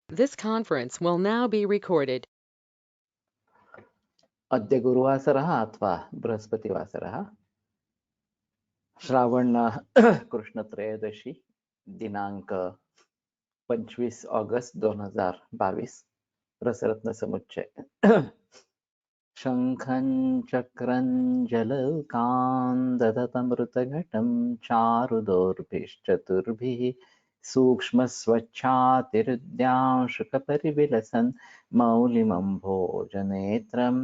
This conference will now be recorded. अद्य गुरुवासरः अथवा बृहस्पतिवासरः श्रावण कृष्ण त्रयोदशी दिनांक 25 ऑगस्ट 2022 रसरत्न समुच्चय शंखं चक्रं जलौकान् दधतमृतघटं चारुदोर्भिश्चतुर्भिः सूक्ष्मस्वच्छातिरुद्यांशुकपरिविलसन् मौलिमम्भोजनेत्रं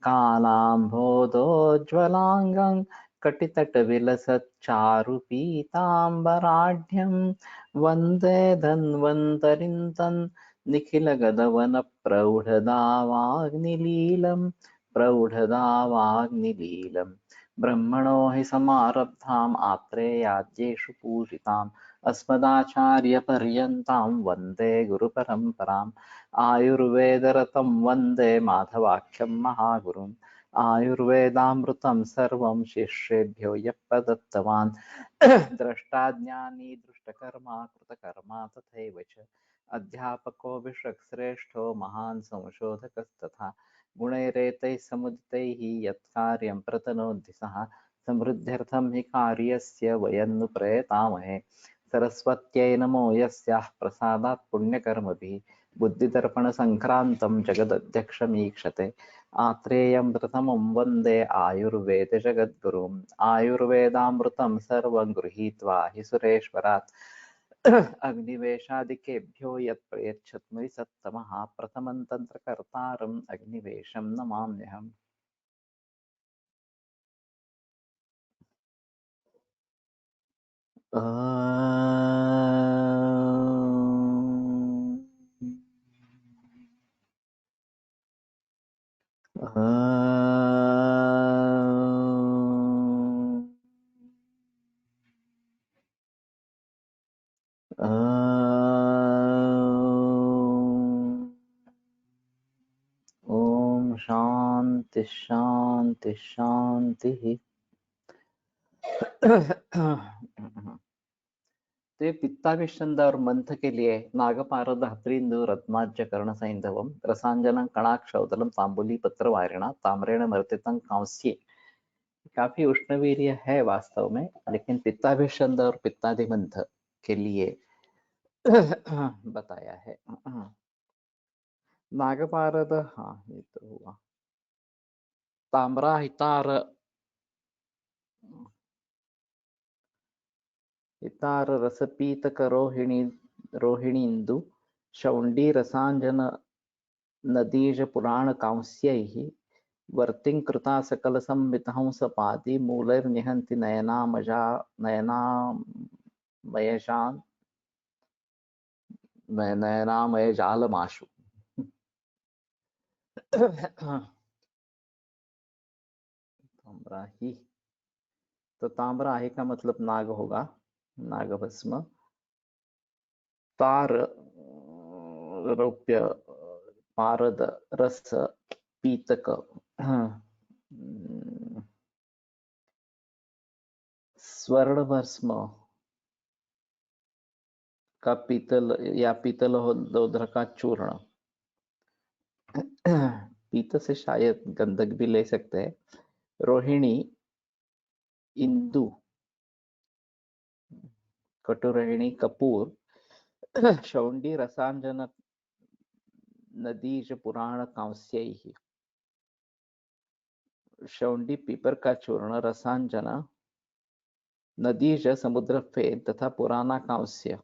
कालाम्भोदोज्ज्वलाङ्गं कटितटविलसच्चारुपीताम्बराढ्यं वन्दे धन्वन्तरिं तन् निखिलगदवनप्रौढदावाग्निलीलम् प्रौढदावाग्निलीलम् ब्रह्मणो हि समारब्धाम् आत्रेयाद्येषु पूजिताम् अस्मदाचार्यपर्यन्तां वन्दे गुरुपरम्पराम् आयुर्वेदरतं वन्दे माधवाख्यं महागुरुम् आयुर्वेदामृतं सर्वं शिष्येभ्यो यः प्रदत्तवान् द्रष्टाज्ञानी दृष्टकर्मा कृतकर्मा तथैव च अध्यापको विश्वश्रेष्ठो महान् संशोधकस्तथा गुणैरेतैः समुदितैः यत्कार्यं प्रतनोति सः समृद्ध्यर्थं हि कार्यस्य वयं नु प्रयतामहे सरस्वत्यै नमो यस्याः प्रसादात् पुण्यकर्मभिः बुद्धिदर्पणसङ्क्रान्तं जगदध्यक्षमीक्षते आत्रेयं प्रथमं वन्दे आयुर्वेदजगद्गुरुम् आयुर्वेदामृतं सर्वं गृहीत्वा हि सुरेश्वरात् अग्निवेशादिकेभ्यो यत् प्रयच्छत्मि सत्तमः प्रथमं तन्त्रकर्तारम् अग्निवेशं नमाम्यहम्। ओम शांति शांति शांति। तो ये पित्ताभिषंद और मंथ के लिए नागपारद हत्रींदु रत्नाज्य कर्ण सैंधवम रसांजन कणाक्षौतलम तांबुली पत्र वारिणा ताम्रेण मर्तितं कांस्य काफी उष्णवीर्य है वास्तव में, लेकिन पित्ताभिषंद और पित्ताधिमंथ के लिए बताया है। नागपारद, हाँ ये तो हुआ। ताम्रा हितार हितार रसपीतक रोहिणीन्दु शौण्डी रसांजन नदीज पुराण कांस्यैः वर्तिं कृता सकल संवितहंसपादी मूलैर्निहन्ति नयनामयजालमाशु। ताम्राही, तो ताम्राही का मतलब नाग होगा, नागभस्म। तार रौप्य, पारद रस, पीतक स्वर्णभस्म का पीतल या पीतलोध्र का चूर्ण। पीत से शायद गंधक भी ले सकते हैं। रोहिणी इंदु, कटुरोहिणी कपूर। शौंडी रसांजन नदीज पुराण कांस्यैः, शौंडी पीपर का चूर्ण, रसांजना नदीज समुद्र फेन तथा पुराना कांस्य।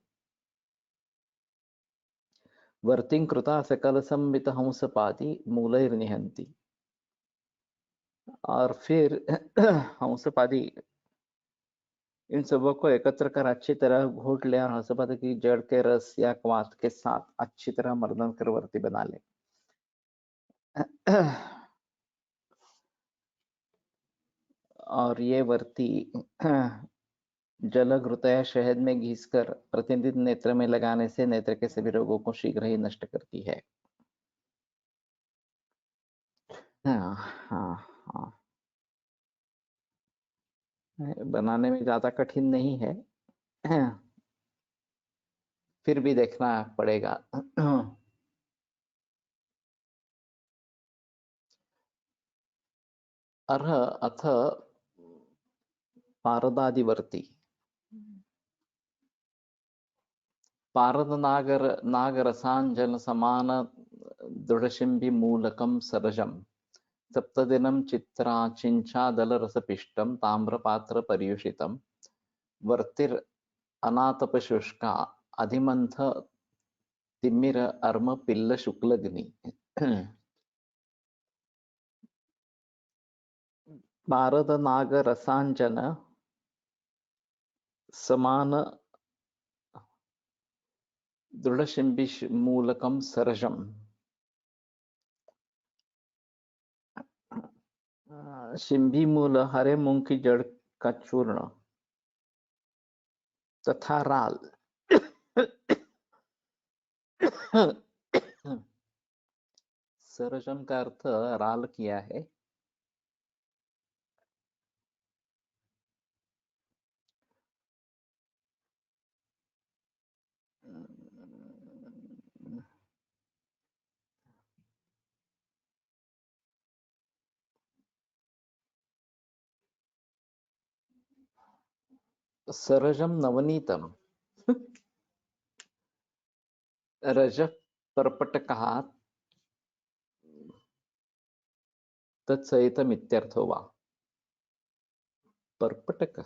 वर्तिं कृता सकल संवित हंसपादी मूलैर्निहन्ति, और फिर हंसपादी इन सबों को एकत्र कर अच्छी तरह घोट ले और हंसपादी की जड़ के रस या क्वाथ के साथ अच्छी तरह मर्दन कर वर्ती बना ले। और ये वर्ती जलघृतया शहद में घिसकर प्रतिदिन नेत्र में लगाने से नेत्र के सभी रोगों को शीघ्र ही नष्ट करती है। हाँ हाँ हाँ, बनाने में ज्यादा कठिन नहीं है, फिर भी देखना पड़ेगा। अर्ह अथ पारदादिवर्ती पारद नागरसाञ्जन समान दृढशिम्बिमूलकं सरजं सप्तदिनं चिञ्चादलरसपिष्टं ताम्रपात्रपर्युषितं वर्तिरनातपशुष्का अधिमन्थ तिम्मिर अर्म पिल्ल शुक्लग्नि पारद नागरसाञ्जन समान दृढशिम्बिमूलकं सरजं शिम्बी मूल हरे मूंग की जड़ का चूर्ण तथा राल सरजम का अर्थ राल किया है। सरजम नवनीतम रज पर्पटकः तत्सहितमित्यर्थो वा। पर्पटक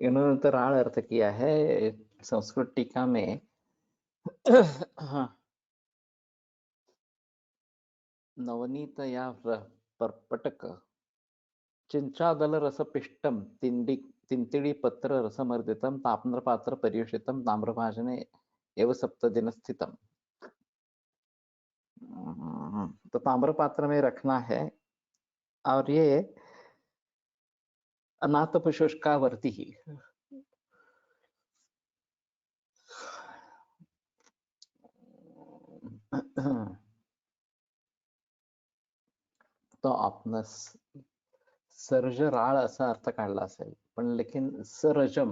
इन्होंने तो राल अर्थ किया है संस्कृत टीका में। नवनीत या पर्पटक चिंचादल रसपिष्टम तिंतिड़ी पत्र रसमर्दितम ताम्रपात्र पर्युषितम ताम्रभाजने एव सप्तदिन स्थितम। तो ताम्रपात्र में रखना है और ये अनातपशुष्कावर्ती ही तो आपण सर्ज राळ असा अर्थ काढला असेल पण लेकिन सरजम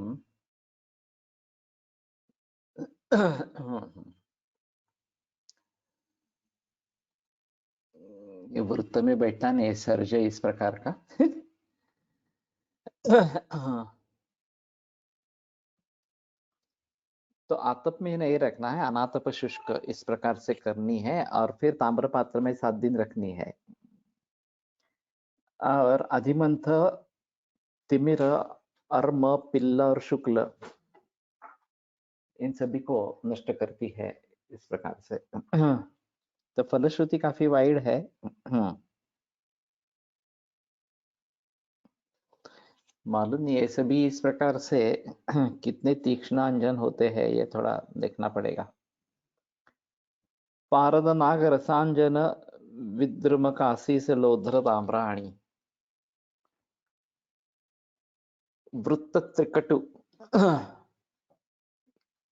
ये वृत्त में बैठा नहीं सर्ज इस प्रकार का। तो आतप में नहीं रखना है, अनातप शुष्क इस प्रकार से करनी है और फिर ताम्र पात्र में 7 दिन रखनी है। और अधिमंथ तिमिर अर्म पिल्ल और शुक्ल इन सभी को नष्ट करती है इस प्रकार से। तो फलश्रुति काफी वाइड है। मालूम नहीं ये सभी इस प्रकार से कितने तीक्ष्ण अंजन होते हैं ये थोड़ा देखना पड़ेगा। पारद नाग रसांजन विद्रुम काशी से लोध्र ताम्राणी वृत्त त्रिकटु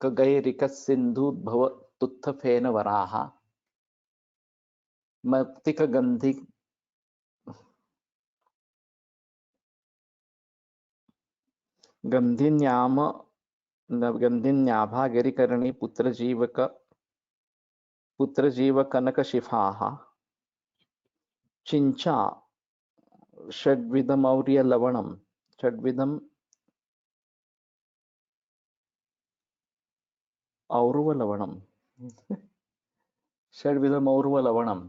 कगैरिक सिंधुद्भव तुत्थ फेन वराहा मक्तिक गंधि गंधिन्याम गंधिन्याभा गिरिकर्णी पुत्रजीव कनक शिफाः चिंचा षड्विधमौर्य लवणम षड्विधम और्व लवणम षड्विधमौर्व लवणम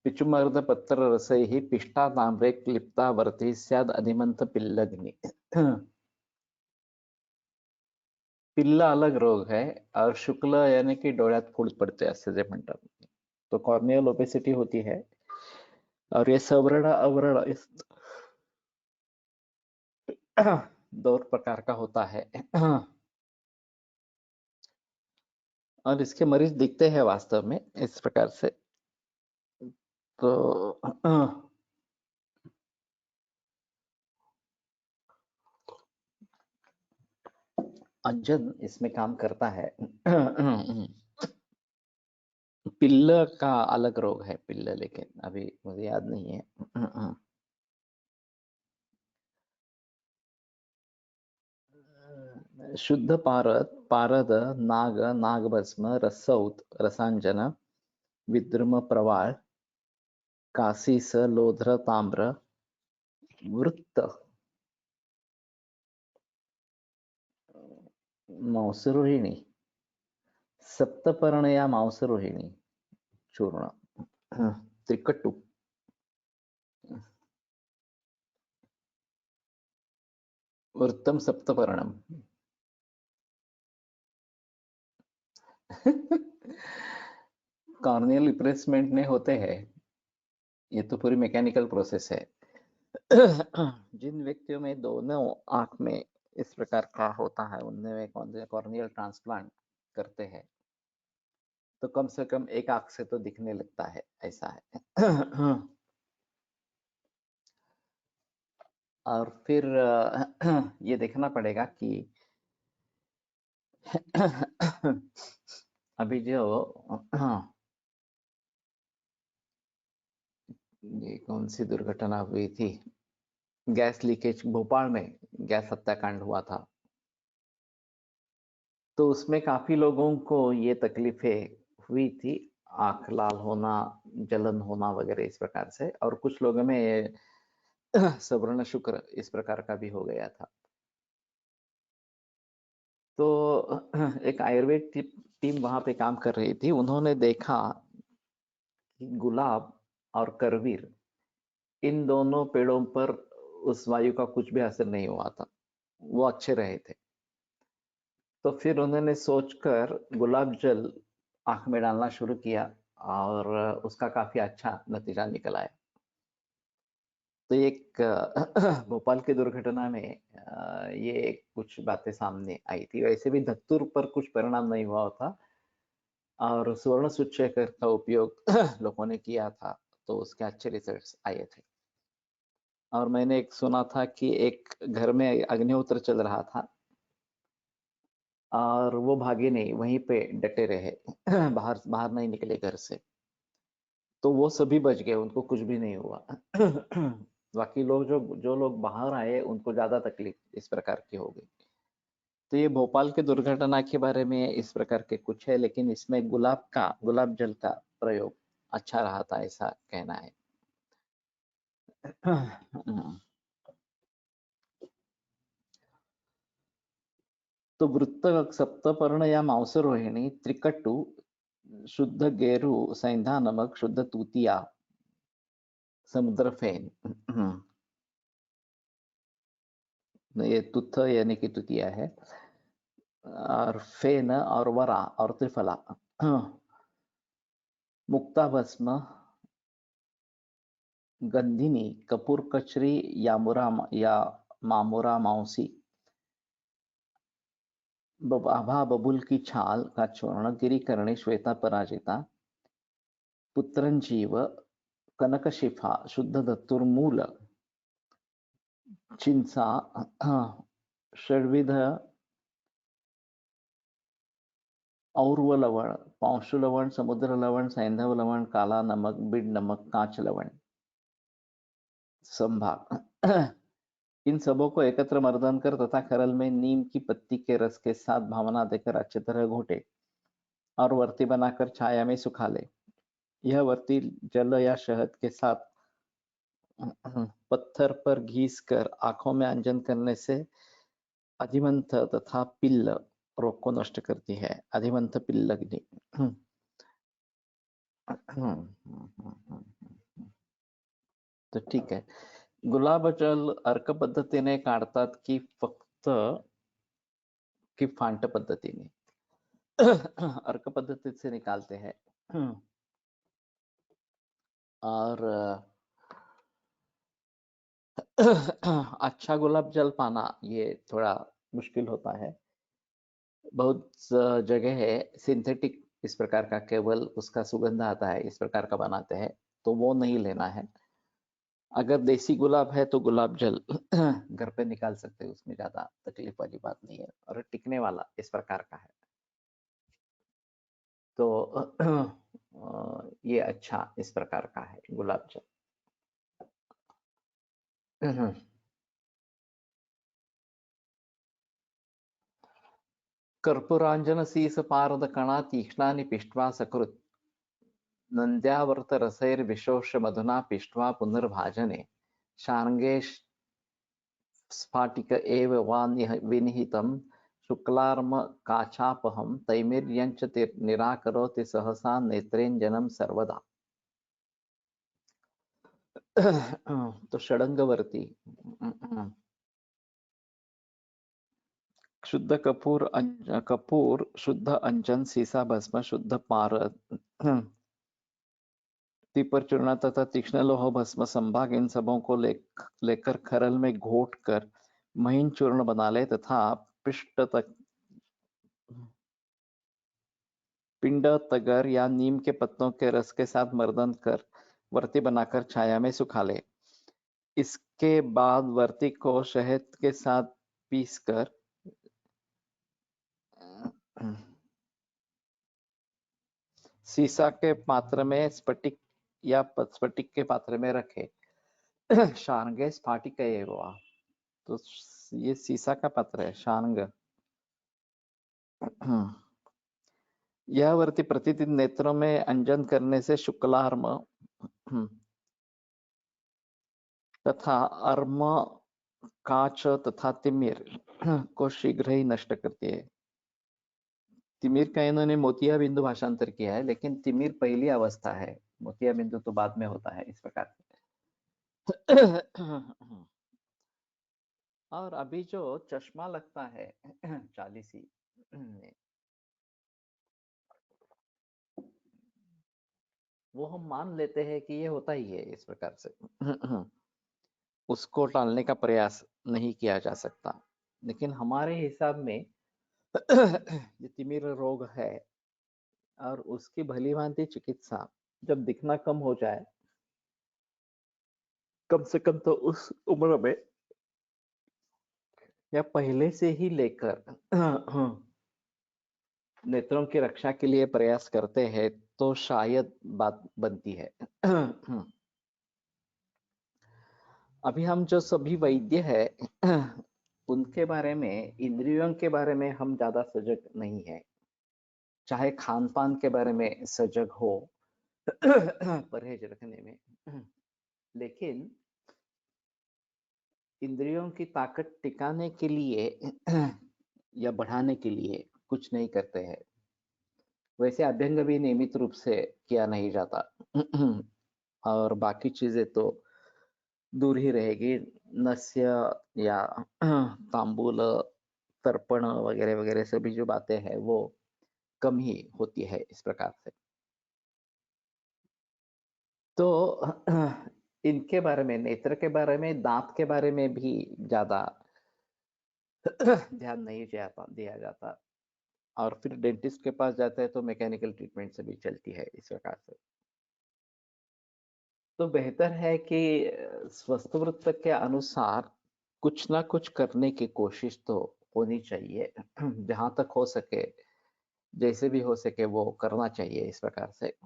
पिचुमर्द पत्र रसैः पिष्टा ताम्रे क्लिप्ता वर्ती स्याद अधिमंत पिल्लग्नि। पिल्ला अलग रोग है और शुक्ल यानी कि डोळ्यात फूल पडते असे जे म्हणतात तो कॉर्नियल ओपेसिटी होती है और ये सवर्ण अवर्ण इस 2 प्रकार का होता है और इसके मरीज दिखते हैं वास्तव में इस प्रकार से। तो अंजन इसमें काम करता है। पिल्ल का अलग रोग है पिल्ल, लेकिन अभी मुझे याद नहीं है। शुद्ध पारद नागभस्म रसौत रसांजन विद्रुम प्रवाल काशी स लोध्र ताम्र वृत्त मांसरोहिणी सप्तपर्ण या मांसरोहिणी चूर्ण त्रिकटु वृत्तम सप्तपर्णम कॉर्नियल रिप्लेसमेंट में होते हैं, ये तो पूरी मैकेनिकल प्रोसेस है। जिन व्यक्तियों में दोनों आंख में इस प्रकार का होता है उनमें वे कॉर्नियल ट्रांसप्लांट करते हैं, तो कम से कम एक आंख से तो दिखने लगता है, ऐसा है। और फिर ये देखना पड़ेगा कि अभी जो ये कौन सी दुर्घटना हुई थी, गैस लीकेज भोपाल में गैस हत्याकांड हुआ था, तो उसमें काफी लोगों को ये तकलीफें हुई थी, आंख लाल होना, जलन होना वगैरह इस प्रकार से, और कुछ लोगों में सवर्ण शुक्र इस प्रकार का भी हो गया था। तो एक आयुर्वेद टीम वहां पे काम कर रही थी, उन्होंने देखा कि गुलाब और करवीर इन दोनों पेड़ों पर उस वायु का कुछ भी असर नहीं हुआ था, वो अच्छे रहे थे। तो फिर उन्होंने सोचकर गुलाब जल आंख में डालना शुरू किया और उसका काफी अच्छा नतीजा निकल आया। तो एक भोपाल की दुर्घटना में ये कुछ बातें सामने आई थी। वैसे भी धतूर पर कुछ परिणाम नहीं हुआ था और सुवर्ण सूचक का उपयोग लोगों ने किया था, तो उसके अच्छे रिजल्ट्स आए थे। और मैंने एक सुना था कि एक घर में अग्निहोत्र चल रहा था और वो भागे नहीं, वहीं पे डटे रहे, बाहर बाहर नहीं निकले घर से, तो वो सभी बच गए, उनको कुछ भी नहीं हुआ। बाकी लोग जो जो लोग बाहर आए उनको ज्यादा तकलीफ इस प्रकार की हो गई। तो ये भोपाल के दुर्घटना के बारे में इस प्रकार के कुछ है, लेकिन इसमें गुलाब जल का प्रयोग अच्छा रहा था, ऐसा कहना है। तो वृत्त सप्तपर्ण या मांसरोहिणी त्रिकट्टु शुद्ध गेरू सैंधा नमक शुद्ध तूतिया समुद्र फेन। ये तुथ यानी कि तुतिया है, और फेन और वरा और त्रिफला, मुक्ता भस्म गंधिनी कपूर कचरी यामुरा या मामुरा माउसी आभा बबुल की छाल का चूर्ण गिरी करणी श्वेता पराजिता पुत्रंजीव कनकशिफा शुद्ध धतुर्मूल चिंचा षड्विध और्व लवण पांशु लवण समुद्र लवण सैंधव लवण काला नमक बिड नमक कांच लवण संभाग। इन सबों को एकत्र मर्दन कर तथा खरल में नीम की पत्ती के रस के साथ भावना देकर अच्छी तरह घोटे और वर्ती बनाकर छाया में सुखा ले। यह वर्ती जल या शहद के साथ पत्थर पर घीस कर आंखों में अंजन करने से अधिमंथ तथा पिल्ल रोग को नष्ट करती है। अधिमंथ पिल्लग्नि। तर ठीक आहे. गुलाबजल अर्क पद्धतीने काढतात की फक्त की फांट पद्धतीने? अर्क पद्धति से निकालते हैं और अच्छा गुलाब जल पाना ये थोड़ा मुश्किल होता है। बहुत जगह है सिंथेटिक इस प्रकार का, केवल उसका सुगंध आता है इस प्रकार का बनाते हैं, तो वो नहीं लेना है। अगर देसी गुलाब है तो गुलाब जल घर पे निकाल सकते हैं, उसमें ज्यादा तकलीफ वाली बात नहीं है और टिकने वाला इस प्रकार का है, तो ये अच्छा इस प्रकार का है गुलाब जल। कर्पूरांजन सीस पारद कणा तीक्ष्णानि पिष्ट्वा सकृत नन्द्यावर्त रसैर्विशोष्य मधुना पिष्ट्वा पुनर्भाजने शार्ङ्गे स्फाटिक एव वा विनिहितं शुक्लार्म काचापहं तैमिर्यञ्च निराकरोति सहसा नेत्रेञ्जनं सर्वदा। तो षडंगवर्ती शुद्ध कपूर कपूर, शुद्ध अंजन, सीसा भस्म, शुद्ध पारद, तीपर चूर्ण तथा तीक्ष्ण लोह भस्म संभाग इन सबों को लेकर खरल में घोट कर महीन चूर्ण बना ले तथा पिंड तगर या नीम के पत्तों के रस के साथ मर्दन कर वर्ती बनाकर छाया में सुखा ले। इसके बाद वर्ती को शहद के साथ पीसकर सीसा के पात्र में स्फटिक या स्फटिक के पात्र में रखे। शार्ङ्गे स्फाटिक एव, तो ये सीसा का पात्र है, शार्ङ्ग। यह वर्ती प्रतिदिन नेत्रों में अंजन करने से शुक्लार्म तथा अर्म, काच तथा तिमिर को शीघ्र ही नष्ट करती है। तिमिर का इन्होंने मोतिया बिंदु भाषांतर किया है, लेकिन तिमिर पहली अवस्था है, मोतिया बिंदु तो बाद में होता है, इस प्रकार से। और अभी जो चश्मा लगता है 40 में, वो हम मान लेते हैं कि ये होता ही है इस प्रकार से। उसको टालने का प्रयास नहीं किया जा सकता, लेकिन हमारे हिसाब में ये तिमिर रोग है और उसकी भली भांति चिकित्सा जब दिखना कम हो जाए, कम से कम तो उस उम्र में या पहले से ही लेकर नेत्रों की रक्षा के लिए प्रयास करते हैं तो शायद बात बनती है। अभी हम जो सभी वैद्य है उनके बारे में, इंद्रियों के बारे में हम ज्यादा सजग नहीं है, चाहे खान पान के बारे में सजग हो परहेज रखने में, लेकिन इंद्रियों की ताकत टिकाने के लिए या बढ़ाने के लिए कुछ नहीं करते हैं। वैसे अभ्यंग भी नियमित रूप से किया नहीं जाता और बाकी चीजें तो दूर ही रहेगी। नस्य या तांबूल, तर्पण वगैरह वगैरह सभी जो बातें हैं वो कम ही होती है इस प्रकार से। तो इनके बारे में, नेत्र के बारे में, दांत के बारे में भी ज्यादा ध्यान नहीं दिया जाता और फिर डेंटिस्ट के पास जाते हैं तो मैकेनिकल ट्रीटमेंट से भी चलती है इस प्रकार से। तो बेहतर है कि स्वस्थवृत्त के अनुसार कुछ ना कुछ करने की कोशिश तो होनी चाहिए, जहां तक हो सके, जैसे भी हो सके वो करना चाहिए इस प्रकार से।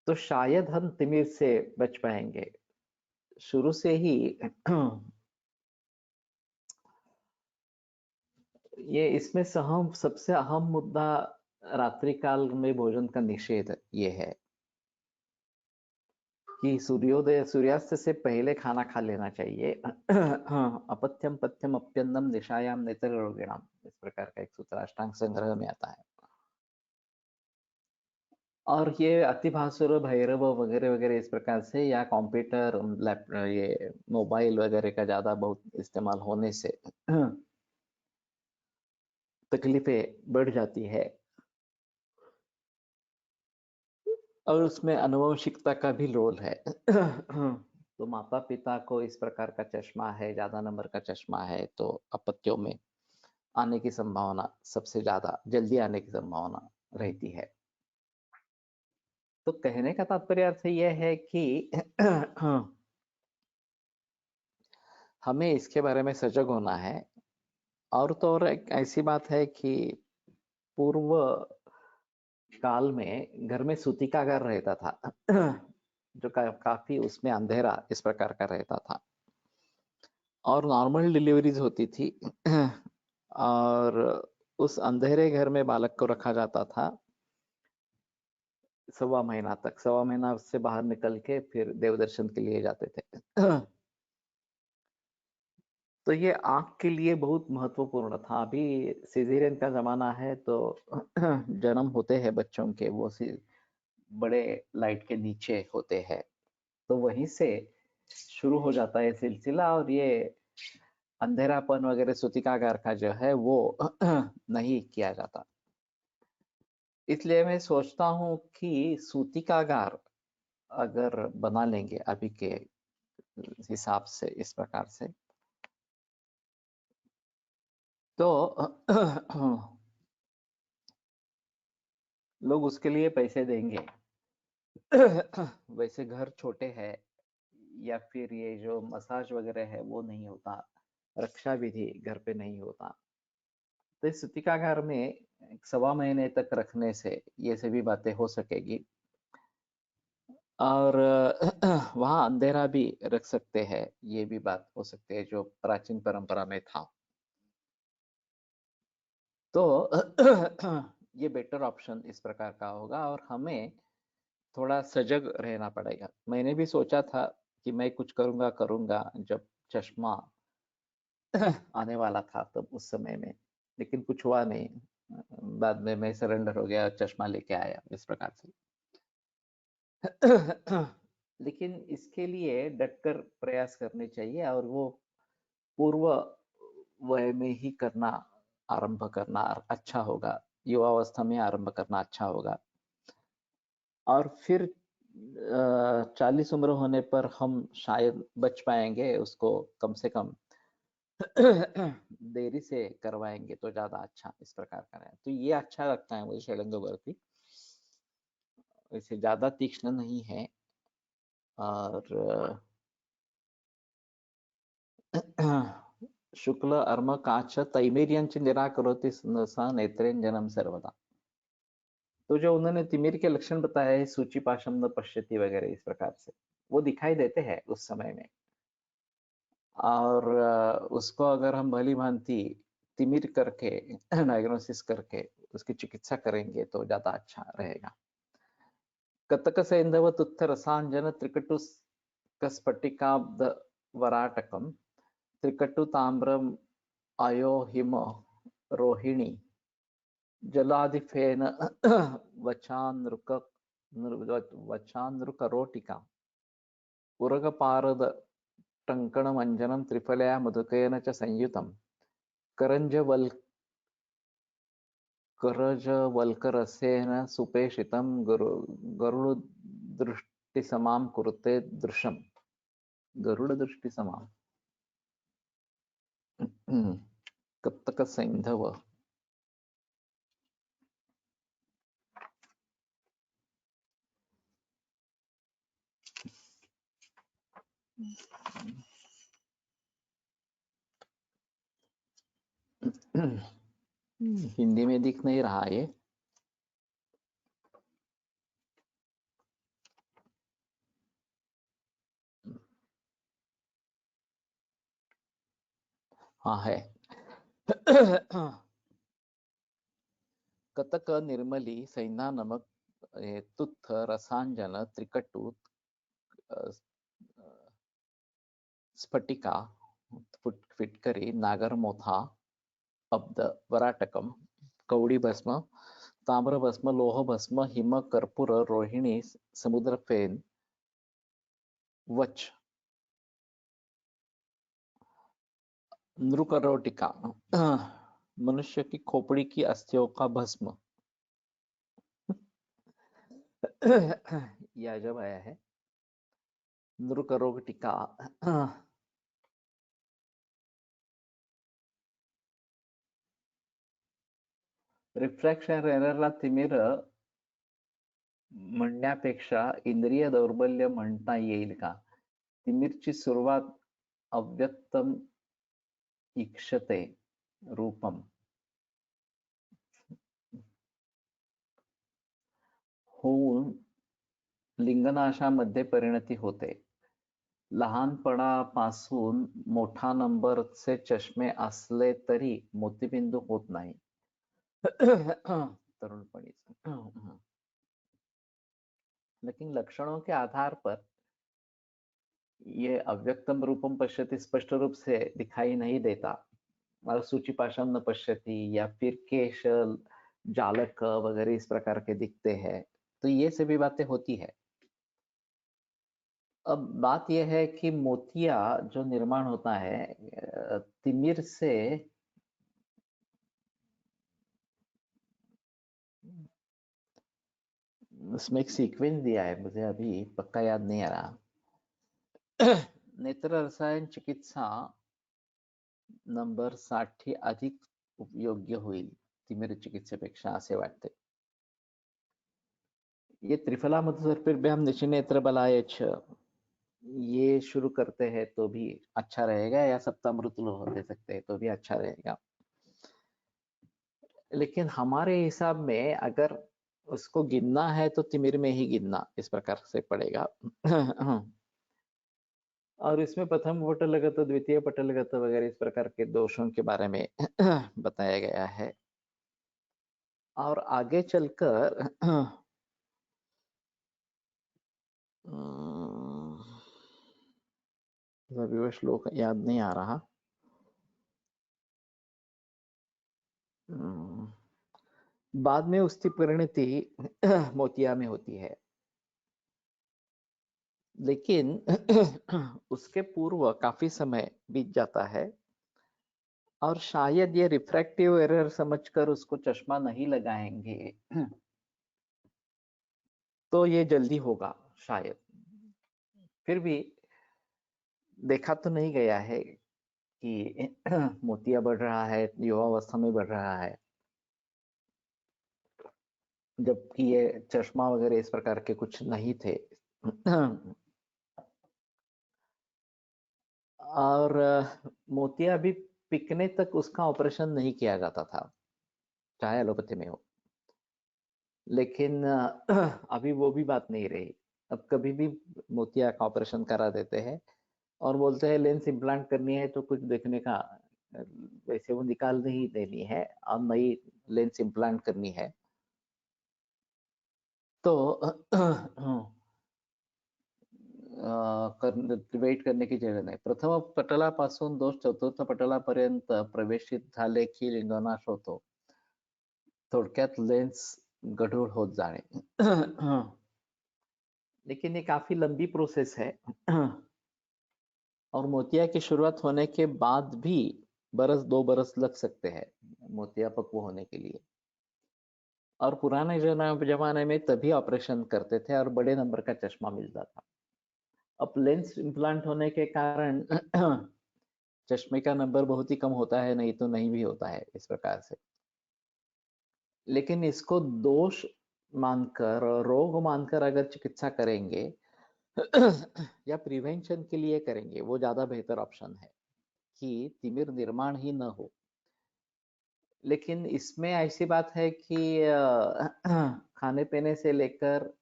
तो शायद हम तिमिर से बच पाएंगे। शुरू से ही ये इसमें सबसे अहम मुद्दा रात्रि काल में भोजन का निषेध ये है कि सूर्यास्त से पहले खाना खा लेना चाहिए। अपथ्यम पथ्यम अप्यन्नम निशायाम नेत्र रोगिणाम, इस प्रकार का एक सूत्र अष्टांग संग्रह में आता है। और ये अतिभासुर, भैरव वगैरह वगैरह इस प्रकार से, या कंप्यूटर, ये मोबाइल वगैरह का ज्यादा बहुत इस्तेमाल होने से तकलीफें बढ़ जाती है और उसमें अनुवंशिकता का भी रोल है। तो माता पिता को इस प्रकार का चश्मा है, ज्यादा नंबर का चश्मा है, तो अपत्यों में आने की संभावना सबसे ज्यादा जल्दी आने की संभावना रहती है। तो कहने का तात्पर्य अर्थ यह है कि हमें इसके बारे में सजग होना है। और तो और एक ऐसी बात है कि पूर्व काल में घर में सूतिकागार रहता था जो काफी उसमें अंधेरा इस प्रकार का रहता था और नॉर्मल डिलीवरीज होती थी और उस अंधेरे घर में बालक को रखा जाता था सवा महीना तक, सवा महीना से बाहर निकल के फिर देवदर्शन के लिए जाते थे। तो ये आँख के लिए बहुत महत्वपूर्ण था। अभी सिजेरियन का ज़माना है तो जन्म होते हैं बच्चों के, वो बड़े लाइट के नीचे होते हैं। तो वहीं से शुरू हो जाता है सिलसिला, और ये अंधेरापन वगैरह सूतिकागार का जो है वो नहीं किया जाता। इसलिए मैं सोचता हूँ कि सूतिकागार अगर बना लेंगे अभी के हिसाब से इस प्रकार से, तो लोग उसके लिए पैसे देंगे। वैसे घर छोटे हैं, या फिर ये जो मसाज वगैरह है वो नहीं होता, रक्षा विधि घर पे नहीं होता, तो इस सूतिकागार में सवा महीने तक रखने से ये सभी बातें हो सकेगी। और वहाँ अंधेरा भी रख सकते हैं, ये भी बात हो सकती है जो प्राचीन परंपरा में था। तो ये बेटर ऑप्शन इस प्रकार का होगा, और हमें थोड़ा सजग रहना पड़ेगा। मैंने भी सोचा था कि मैं कुछ करूंगा करूंगा जब चश्मा आने वाला था, तब उस समय में, लेकिन कुछ हुआ नहीं। बाद में मैं सरेंडर हो गया, चश्मा लेके आया इस प्रकार से। लेकिन इसके लिए डटकर प्रयास करने चाहिए, और वो पूर्व वय में ही करना, आरंभ करना अच्छा होगा। युवावस्था में आरंभ करना अच्छा होगा। और फिर 40 उम्र होने पर हम शायद बच पाएंगे, उसको कम से कम देरी से करवाएंगे तो ज्यादा अच्छा इस प्रकार का है। तो ये अच्छा लगता है मुझे षडंग भर्ती, वैसे ज्यादा तीक्ष्ण नहीं है। और शुक्ल अर्म काच तैमेरियंच निराकरोति स नेत्रेंजनम सर्वदा। तो जो उन्होंने तिमिर के लक्षण बताए हैं, सूची पाशम न पश्यति वगैरह इस प्रकार से, वो दिखाई देते हैं उस समय में। और उसको अगर हम भली भांति तिमिर करके डायग्नोसिस करके उसकी चिकित्सा करेंगे तो ज्यादा अच्छा रहेगा। कतक सैंधव तुत्थ रसांजन त्रिकटु स्फटिकाब्द वराटकम त्रिकटु ताम्रम अयो हिम रोहिणी जलाधिफेन वचानृक वचानृकरोटिका उरगपारद टङ्कणमञ्जनं त्रिफलया मधुकेन च संयुतं करजवल्करसेन सुपेषितं गरुडदृष्टिसमां कुरुते दृशम्। गरुडदृष्टिसमां कत्तकसैन्धव। हिंदी में दिख नहीं रहा ये। हाँ है। कतक निर्मली सैना नमक तुत्थ रसांजन त्रिकटु स्फटिका फिटकरी नागरमोथा अब्द वराटकम कवड़ी भस्म ताम्र भस्म लोह भस्म हिम कर्पूर रोहिणी समुद्र फेन वच नृकरोटिका मनुष्य की खोपड़ी की अस्थियों का भस्म। यह जब आया है नृकरोटिका। रिफ्रॅक्शन एररला तिमिर म्हणण्यापेक्षा इंद्रिय दौर्बल्य म्हणता येईल का? तिमिरची सुरुवात अव्यक्तम ईक्षते रूपम होऊन लिंगनाशामध्ये परिणती होते. लहानपणापासून मोठा नंबरचे चष्मे असले तरी मोतीबिंदू होत नाही. तरुणपणीच लेकिन लक्षणों के आधार पर ये अव्यक्तम रूपम पश्यति स्पष्ट रूप से दिखाई नहीं देता, और सूचिपाशम न पश्यति, या फिर केश जालक वगैरह इस प्रकार के दिखते हैं, तो ये सभी बातें होती है। अब बात यह है कि मोतिया जो निर्माण होता है तिमिर से, उसमें एक सीक्वेंस दिया है, मुझे अभी पक्का याद नहीं आ रहा। नेत्र रसायन चिकित्सा नंबर 60 अधिक उपयोग्य होईल तिमिर चिकित्सेपेक्षा असे वाटते. ये त्रिफला मधुसर्पिभ्याम निशिनेत्र बलायच ये शुरू करते हैं तो भी अच्छा रहेगा, या सप्तामृत दे सकते हैं तो भी अच्छा रहेगा। लेकिन हमारे हिसाब में अगर उसको गिनना है तो तिमिर में ही गिनना इस प्रकार से पड़ेगा। और इसमें प्रथम पटलगत, द्वितीय पटलगत वगैरह इस प्रकार के दोषों के बारे में बताया गया है। और आगे चलकर अभी श्लोक याद नहीं आ रहा। बाद में उसकी परिणति मोतिया में होती है, लेकिन उसके पूर्व काफी समय बीत जाता है, और शायद ये रिफ्रैक्टिव एरर समझकर उसको चश्मा नहीं लगाएंगे तो ये जल्दी होगा शायद। फिर भी देखा तो नहीं गया है कि मोतिया बढ़ रहा है, युवावस्था में बढ़ रहा है, जबकि ये चश्मा वगैरह इस प्रकार के कुछ नहीं थे। और मोतिया भी पिकने तक उसका ऑपरेशन नहीं किया जाता था, चाहे एलोपैथी में हो। लेकिन अभी वो भी बात नहीं रही। अब कभी भी मोतिया का ऑपरेशन करा देते हैं और बोलते हैं लेंस इम्प्लांट करनी है तो कुछ देखने का, वैसे वो निकाल नहीं देनी है और नई लेंस इम्प्लांट करनी है। तो वेट करने की जरूरत नाही. प्रथम पटलापासून दोष चतुर्थ पटलापर्यंत प्रवेशित झाले की लिंगनाश होतो. थोडक्यात लेन्स गढूळ होत जाणे. लेकिन ये काफी लंबी प्रोसेस है और मोतिया की शुरुआत होने के बाद भी बरस 2 बरस लग सकते हैं मोतिया पक्व होने के लिए। और पुराने जमाने में तभी ऑपरेशन करते थे और बड़े नंबर का चश्मा मिलता था। अब लेंस इम्प्लांट होने के कारण चश्मे का नंबर बहुत ही कम होता है, नहीं तो नहीं भी होता है इस प्रकार से। लेकिन इसको दोष मानकर, रोग मानकर अगर चिकित्सा करेंगे या प्रिवेंशन के लिए करेंगे, वो ज्यादा बेहतर ऑप्शन है कि तिमिर निर्माण ही न हो। लेकिन इसमें ऐसी बात है कि खाने पीने से लेकर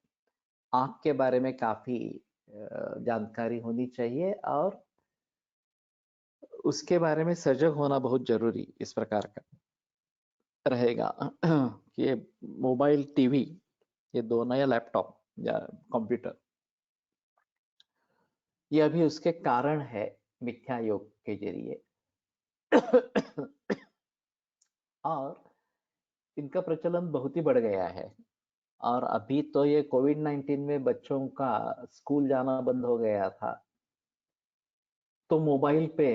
आंख के बारे में काफी जानकारी होनी चाहिए, और उसके बारे में सजग होना बहुत जरूरी इस प्रकार का रहेगा। कि ये मोबाइल, टीवी, ये दोनों, या लैपटॉप या कंप्यूटर, ये अभी उसके कारण है मिथ्या योग के जरिए। और इनका प्रचलन बहुत ही बढ़ गया है। और अभी तो ये कोविड-19 में बच्चों का स्कूल जाना बंद हो गया था, तो मोबाइल पे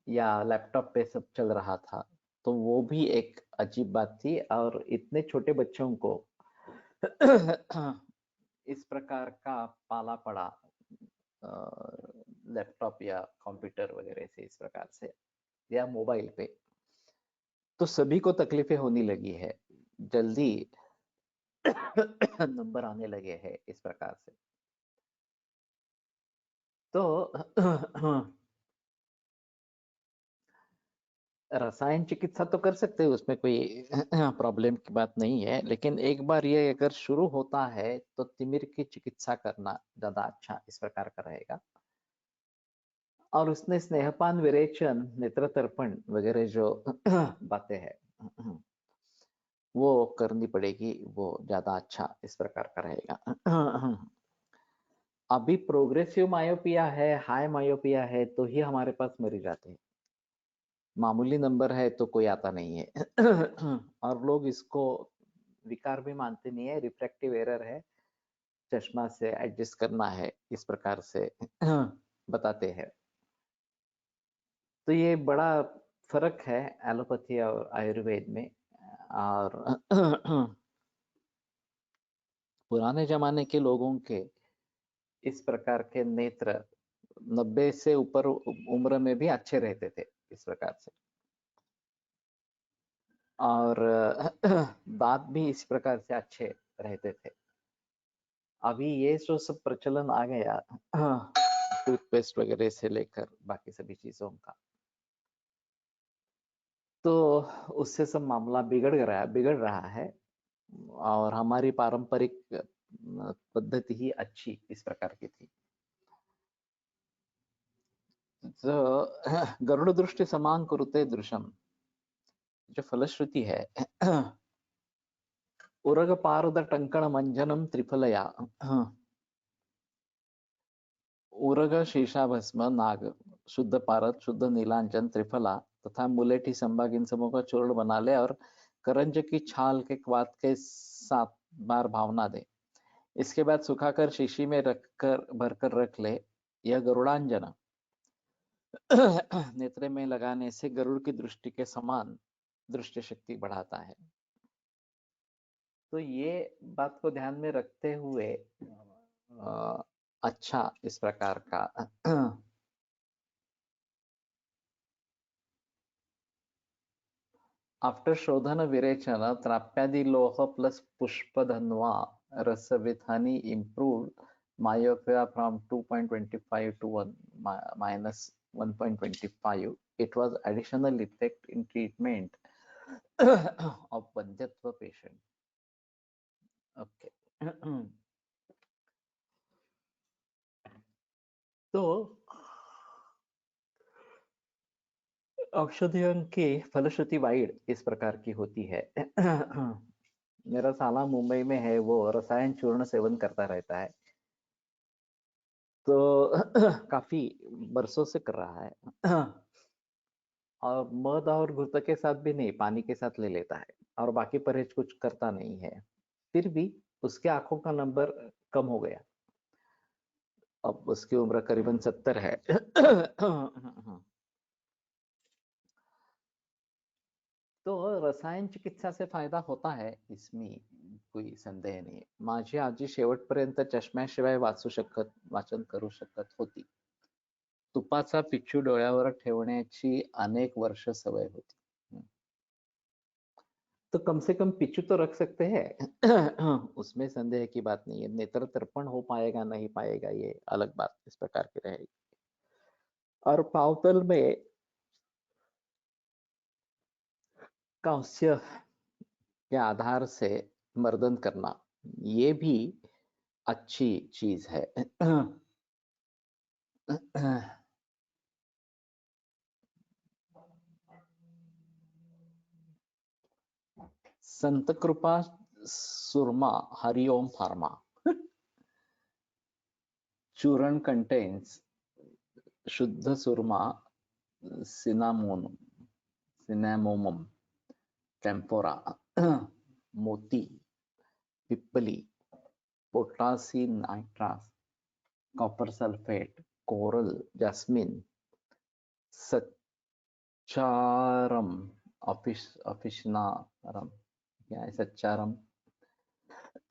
या लैपटॉप पे सब चल रहा था, तो वो भी एक अजीब बात थी। और इतने छोटे बच्चों को इस प्रकार का पाला पड़ा लैपटॉप या कंप्यूटर वगैरह से, इस प्रकार से, या मोबाइल पे, तो सभी को तकलीफें होने लगी है, जल्दी नंबर आने लगे हैं इस प्रकार से। तो रसायन चिकित्सा तो कर सकते हैं, उसमें कोई प्रॉब्लम की बात नहीं है। लेकिन एक बार ये अगर शुरू होता है तो तिमिर की चिकित्सा करना ज्यादा अच्छा इस प्रकार का रहेगा। और उसने स्नेहपान, विरेचन, नेत्र तर्पण वगैरह जो बातें हैं वो करनी पड़ेगी, वो ज्यादा अच्छा इस प्रकार का रहेगा। अभी प्रोग्रेसिव मायोपिया है, हाई मायोपिया है तो ही हमारे पास मरीज आते हैं। मामूली नंबर है तो कोई आता नहीं है। और लोग इसको विकार भी मानते नहीं है, रिफ्रैक्टिव एरर है, चश्मा से एडजस्ट करना है, इस प्रकार से बताते हैं। तो ये बड़ा फर्क है एलोपैथी और आयुर्वेद में। और पुराने जमाने के लोगों के इस प्रकार के नेत्र 90 से ऊपर उम्र में भी अच्छे रहते थे इस प्रकार से। और दांत भी इस प्रकार से अच्छे रहते थे। अभी ये जो सब प्रचलन आ गया टूथपेस्ट वगैरह से लेकर बाकी सभी चीजों का, तो उससे सब मामला बिगड़ रहा है। और हमारी पारंपरिक पद्धति ही अच्छी इस प्रकार की थी। जो गरुड़ दृष्टि समान कुरुते दृशम, जो फलश्रुति है, उरग पारद टंकण मंजनम त्रिफलया, उरग शीशा भस्म नाग शुद्ध पारद शुद्ध नीलांजन त्रिफला तथा मुलेठी संभाग इन सबों का चूर्ण बना ले और करंज की छाल के क्वाथ के 7 बार भावना दे। इसके बाद सुखाकर शीशी में रखकर भरकर रख ले। यह गरुड़ांजन नेत्र में लगाने से गरुड़ की दृष्टि के समान दृष्टि शक्ति बढ़ाता है। तो ये बात को ध्यान में रखते हुए अच्छा इस प्रकार का आफ्टर शोधन विरेचन त्राप्यादि लोह प्लस पुष्पधन्वा रस with Honey improved myopia from 2.25 to 1 minus 1.25. It was additional effect in treatment of Bandhyatva patient. Okay. तो औषधियों की फलश्रुति वाइड इस प्रकार की होती है। मेरा साला मुंबई में है, वो रसायन चूर्ण सेवन करता रहता है, तो काफी बरसों से कर रहा है। और मध और घुर्त के साथ भी नहीं, पानी के साथ ले लेता है और बाकी परहेज कुछ करता नहीं है। फिर भी उसके आंखों का नंबर कम हो गया। अब उसकी उम्र करीबन 70 है। तो रसायन चिकित्सा से फायदा होता है, इसमें कोई संदेह नाही। माझी आजी शेवटपर्यंत चष्म्याशिवाय वाचन करू शकत होती. तुपाचा पिच्चू डोळ्यावर ठेवण्याची अनेक वर्ष सवय होती. तो कम से कम पिच्चू तो रख सकते हैं। उसमें संदेह की बात नहीं है। नेत्र तर्पण हो पाएगा नहीं पाएगा ये अलग बात इस प्रकार की रहेगी। और पावतल में कांस्य के आधार से मर्दन करना, ये भी अच्छी चीज है। संत कृपा सुरमा हरिओम फार्मा चूर्ण कंटेन्स शुद्ध सुरमा सिनामोमम कैम्फोरा मोती पिप्पली potassii nitras copper sulphate coral jasmine saccharum officinarum, क्या है सच्चारम,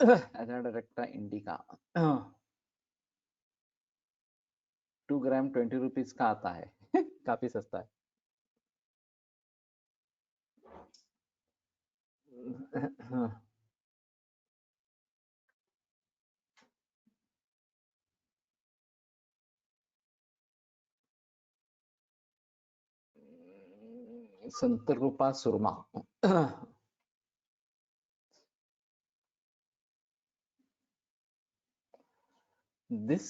एजाडायरेक्टा इंडिका। 2 ग्राम 20 रुपीज का आता है। काफी सस्ता है। संत रूपा सुरमा। This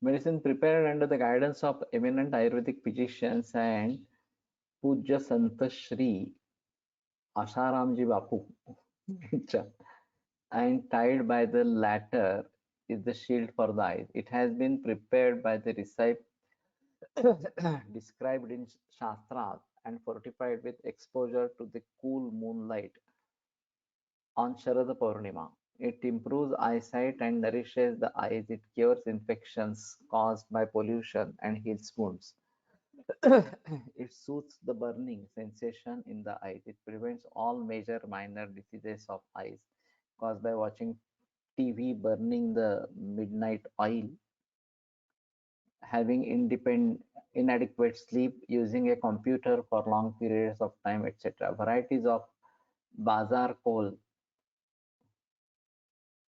medicine prepared under the guidance of eminent Ayurvedic physicians and Pujya Sant Shri Asharamji Bapu and tried by the latter is the shield for the eyes. It has been prepared by the recipe described in Shastras and fortified with exposure to the cool moonlight on Sharad Purnima. It improves eyesight and nourishes the eyes. It cures infections caused by pollution and heals wounds. It soothes the burning sensation in the eyes. It prevents all major minor diseases of eyes caused by watching TV, burning the midnight oil, having inadequate sleep, using a computer for long periods of time, etc. Varieties of Bazar Kol,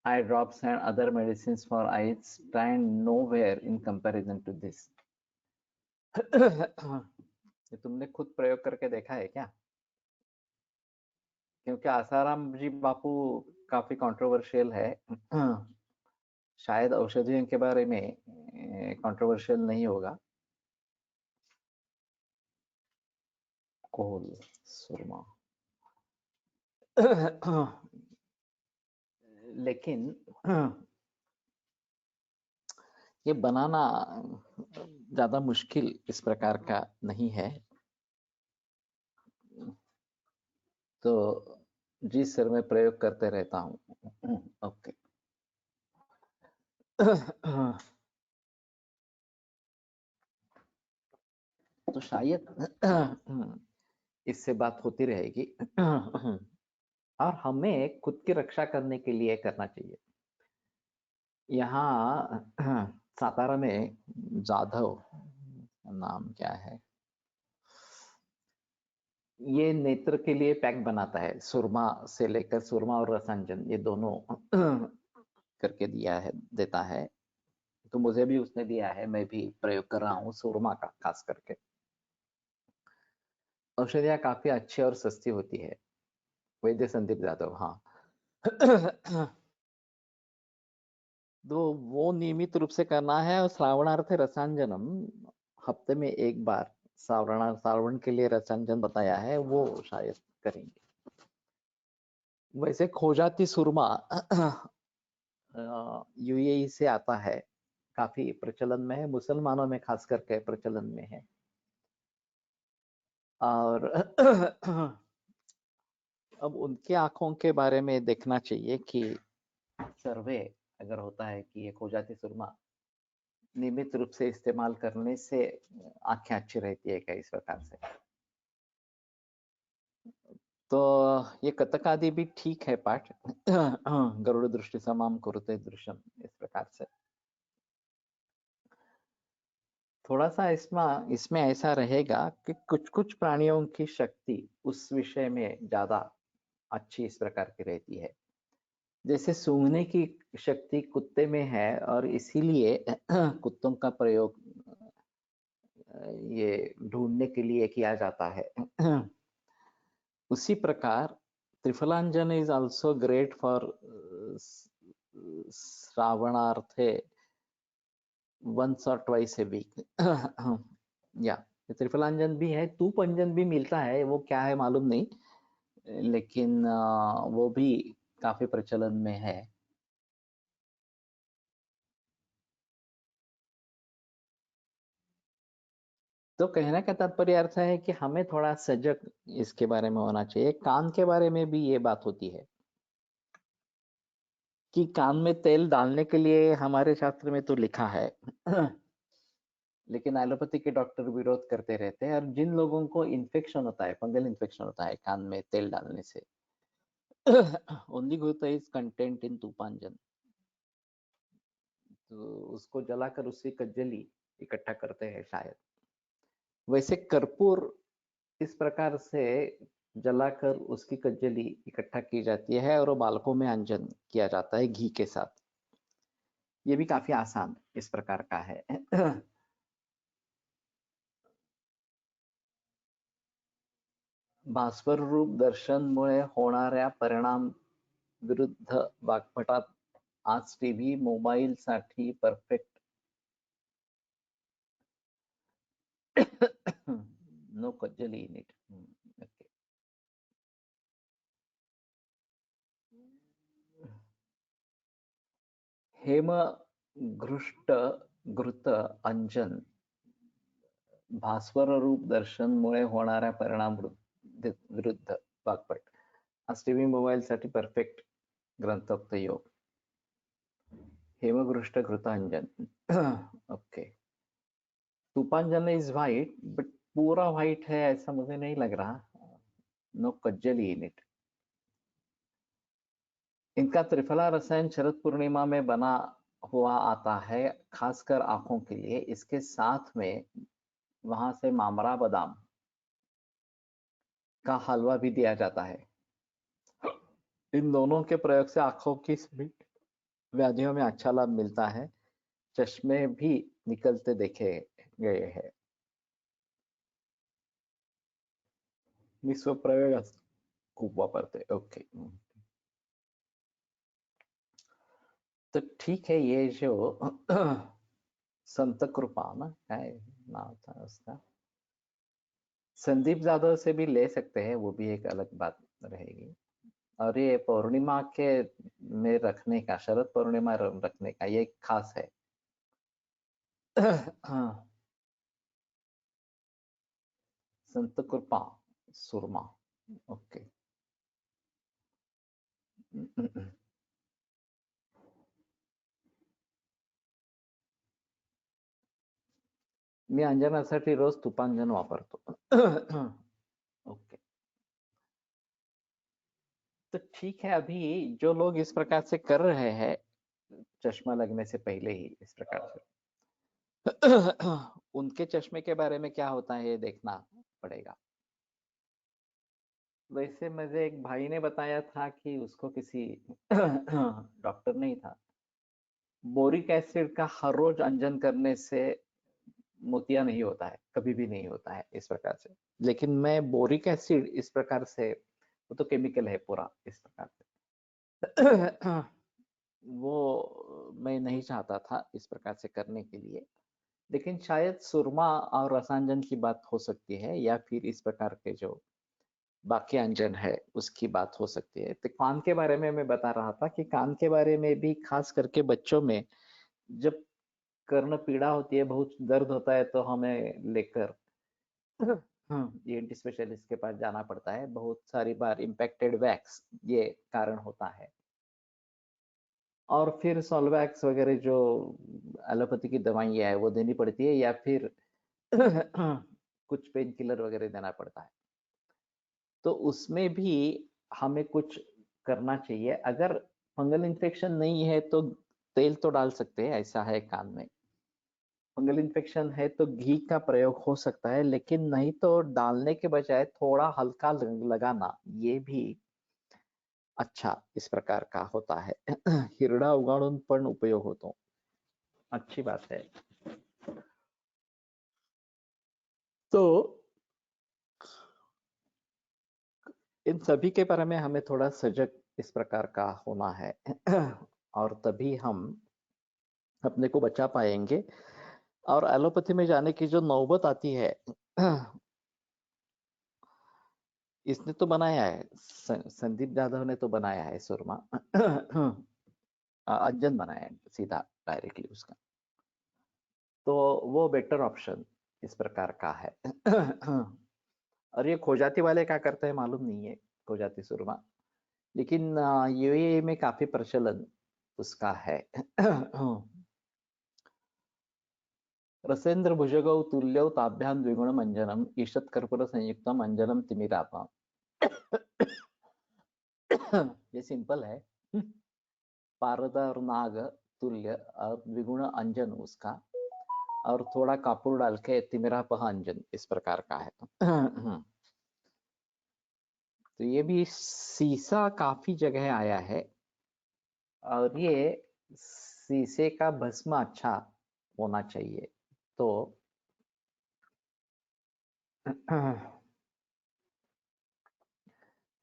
eye drops, and other medicines for eyes stand nowhere in comparison to this. ये तुमने खुद प्रयोग करके देखा है क्या? क्योंकि आसाराम जी बापू काफी कंट्रोवर्शियल है. शायद औषधियों के बारे में कंट्रोवर्शियल नहीं होगा. कोल, सुरमा. लेकिन ये बनाना ज्यादा मुश्किल इस प्रकार का नहीं है. तो जी सर, मैं प्रयोग करते रहता हूँ. ओके. तो शायद इससे बात होती रहेगी. और हमें खुद की रक्षा करने के लिए करना चाहिए. यहाँ सातारा में जाधव नाम क्या है, ये नेत्र के लिए पैक बनाता है. सुरमा से लेकर सुरमा और रसांजन ये दोनों करके देता है. तो मुझे भी उसने दिया है, मैं भी प्रयोग कर रहा हूँ सुरमा का खास करके. औषधियाँ काफी अच्छी और सस्ती होती है. वैद्य संदीप जाधव, हाँ. तो वो नियमित रूप से करना है. और श्रावणार्थ रसांजनम हफ्ते में एक बार श्रावण के लिए रसांजन बताया है, वो शायद करेंगे. वैसे खोजाती सुरमा यूएई से आता है, काफी प्रचलन में है, मुसलमानों में खास करके प्रचलन में है. और अब उनके आंखों के बारे में देखना चाहिए कि सर्वे अगर होता है कि ये खोजाती सुरमा नियमित रूप से इस्तेमाल करने से आंखें अच्छी रहती है क्या, इस प्रकार से. तो ये कतक आदि भी ठीक है पाठ. गरुड़ दृष्टि समाम कुरुते दृश्यम, इस प्रकार से. थोड़ा सा इसमें ऐसा रहेगा कि कुछ कुछ प्राणियों की शक्ति उस विषय में ज्यादा अच्छी इस प्रकार की रहती है. जैसे सूंघने की शक्ति कुत्ते में है और इसीलिए कुत्तों का प्रयोग ये ढूंढने के लिए किया जाता है. उसी प्रकार त्रिफलांजन इज आल्सो ग्रेट फॉर श्रावणार्थे once or twice a week. या त्रिफलांजन भी है, तूपंजन भी मिलता है, वो क्या है मालूम नहीं, लेकिन वो भी काफी प्रचलन में है. तो कहने का तात्पर्य अर्थ है कि हमें थोड़ा सजग इसके बारे में होना चाहिए. कान के बारे में भी ये बात होती है कि कान में तेल डालने के लिए हमारे शास्त्र में तो लिखा है. लेकिन एलोपैथी के डॉक्टर विरोध करते रहते हैं. और जिन लोगों को इन्फेक्शन होता है, फंगल इन्फेक्शन होता है कान में तेल डालने से, ओनली गुरुता इज कंटेंट इन तूपांजन, तो उसको जलाकर उसकी कज्जली इकट्ठा करते हैं शायद. वैसे कर्पूर इस प्रकार से जलाकर उसकी कज्जली इकट्ठा की जाती है और वो बालकों में अंजन किया जाता है घी के साथ. ये भी काफी आसान इस प्रकार का है. भास्वर रूप दर्शनमुळे होणाऱ्या परिणाम विरुद्ध वाग्भटात आज टीव्ही मोबाईल साठी परफेक्ट. नो कज्जली इन इट. हेम घृष्ट घृत अंजन भास्वर रूप दर्शनमुळे होणाऱ्या परिणाम विरुद्ध वाग्पट हा टीव्ही मोबाईल साठी परफेक्ट ग्रंथोक्त योग. हेमघृष्ट घृत अंजन. ओके. तूपांजन इज व्हाइट बट पूरा व्हाइट है ऐसा मुझे नहीं लग रहा. नो कज्जली इन इट. इनका त्रिफला रसायन शरद पूर्णिमा में बना हुआ आता है खासकर आंखों के लिए. इसके साथ में वहां से मामरा बादाम का हलवा भी दिया जाता है. इन दोनों के प्रयोग से आंखों की सभी व्याधियों में अच्छा लाभ मिलता है. चश्मे भी निकलते देखे गए हैं. मी स्वप्रयोग खूप वापरते. ओके. तो ठीक है. ये जो संत कृपा ना काय नाम था उसका, संदीप जाधव से भी ले सकते हैं. वो भी एक अलग बात रहेगी. और ये पूर्णिमा के में रखने का, शरद पूर्णिमा रखने का ये खास है. हाँ. संत कृपा सुरमा. ओके. मी अंजनासाठी रोज तुपांजन वापरतो. ओके. तो ठीक है. अभी जो लोग इस प्रकार से कर रहे हैं चश्मा लगने से पहले ही इस प्रकार से, उनके चश्मे के बारे में क्या होता है ये देखना पड़ेगा. वैसे मुझे एक भाई ने बताया था कि उसको किसी डॉक्टर नहीं था, बोरिक एसिड का हर रोज अंजन करने से मोतिया नहीं होता है, कभी भी नहीं होता है इस प्रकार से. लेकिन मैं बोरिक एसिड इस प्रकार से, वो तो केमिकल है पूरा इस प्रकार से. वो मैं नहीं चाहता था इस प्रकार से करने के लिए. लेकिन शायद सुरमा और रसांजन की बात हो सकती है, या फिर इस प्रकार के जो बाकी अंजन है उसकी बात हो सकती है. तो कान के बारे में मैं बता रहा था कि कान के बारे में भी खास करके बच्चों में जब कर्ण पीड़ा होती है, बहुत दर्द होता है, तो हमें लेकर ईएनटी स्पेशलिस्ट के पास जाना पड़ता है. बहुत सारी बार इम्पैक्टेड वैक्स ये कारण होता है. और फिर सॉल्वैक्स वगैरह जो एलोपैथी की दवाइयाँ है वो देनी पड़ती है, या फिर कुछ पेन किलर वगैरह देना पड़ता है. तो उसमें भी हमें कुछ करना चाहिए. अगर फंगल इन्फेक्शन नहीं है तो तेल तो डाल सकते हैं, ऐसा है कान में. फंगल इन्फेक्शन है तो घी का प्रयोग हो सकता है, लेकिन नहीं तो डालने के बजाय थोड़ा हल्का लगाना ये भी अच्छा इस प्रकार का होता है. हिरडा उगाडून पण उपयोग होतो. अच्छी बात है. तो इन सभी के बारे में हमें थोड़ा सजग इस प्रकार का होना है. और तभी हम अपने को बचा पाएंगे. और एलोपैथी में जाने की जो नौबत आती है, इसने तो बनाया है, संदीप जाधव ने तो बनाया है सुरमा. अंजन बनाया है सीधा डायरेक्टली उसका. तो वो बेटर ऑप्शन इस प्रकार का है. और ये खोजाती वाले क्या करते हैं मालूम नहीं है, खोजाती सुरमा. लेकिन यूएई में काफी प्रचलन उसका है. रसेंद्र भुजगौ तुल्यौ ताभ्यां द्विगुणम अंजनम ईषत् कर्पूर संयुक्तम अंजनम तिमिरापा. ये सिंपल है. पारद और नाग तुल्य और द्विगुण अंजन उसका, और थोड़ा कपूर डाल के तिमिरापह अंजन इस प्रकार का है. तो ये भी सीसा काफी जगह आया है. और ये शीशे का भस्म अच्छा होना चाहिए. तो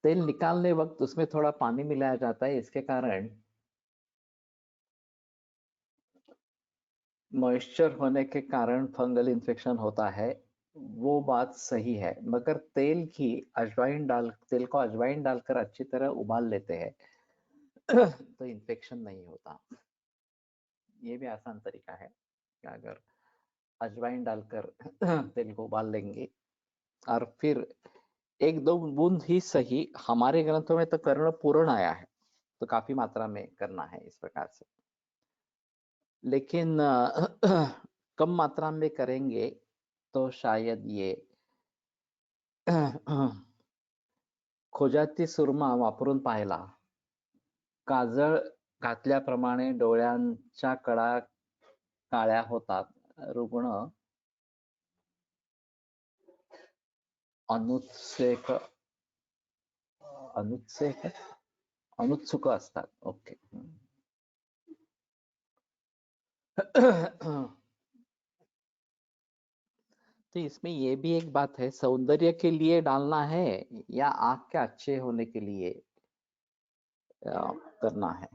तेल निकालने वक्त उसमें थोड़ा पानी मिलाया जाता है. इसके कारण मॉइस्चर होने के कारण फंगल इन्फेक्शन होता है. वो बात सही है, मगर तेल को अजवाइन डालकर अच्छी तरह उबाल लेते हैं तो इन्फेक्शन नहीं होता. ये भी आसान तरीका है कि अगर अजवाइन डालकर तेल को उबाल लेंगे और फिर एक दो बूंद ही सही, हमारे ग्रंथों में तो कर्ण पूर्ण आया है, तो काफी मात्रा में करना है इस प्रकार से। लेकिन कम मात्रा में करेंगे तो शायद ये खोजाती सुरमा वापरून पाहिला, काजळ घातल्याप्रमाणे डोळ्यांच्या कडा काळ्या होतात, रुग्ण अनुत्सेक अनुत्सेक अनुत्सुक असतात. ओके. तो इसमें ये भी एक बात है, सौंदर्य के लिए डालना है या आंख के अच्छे होने के लिए करना है,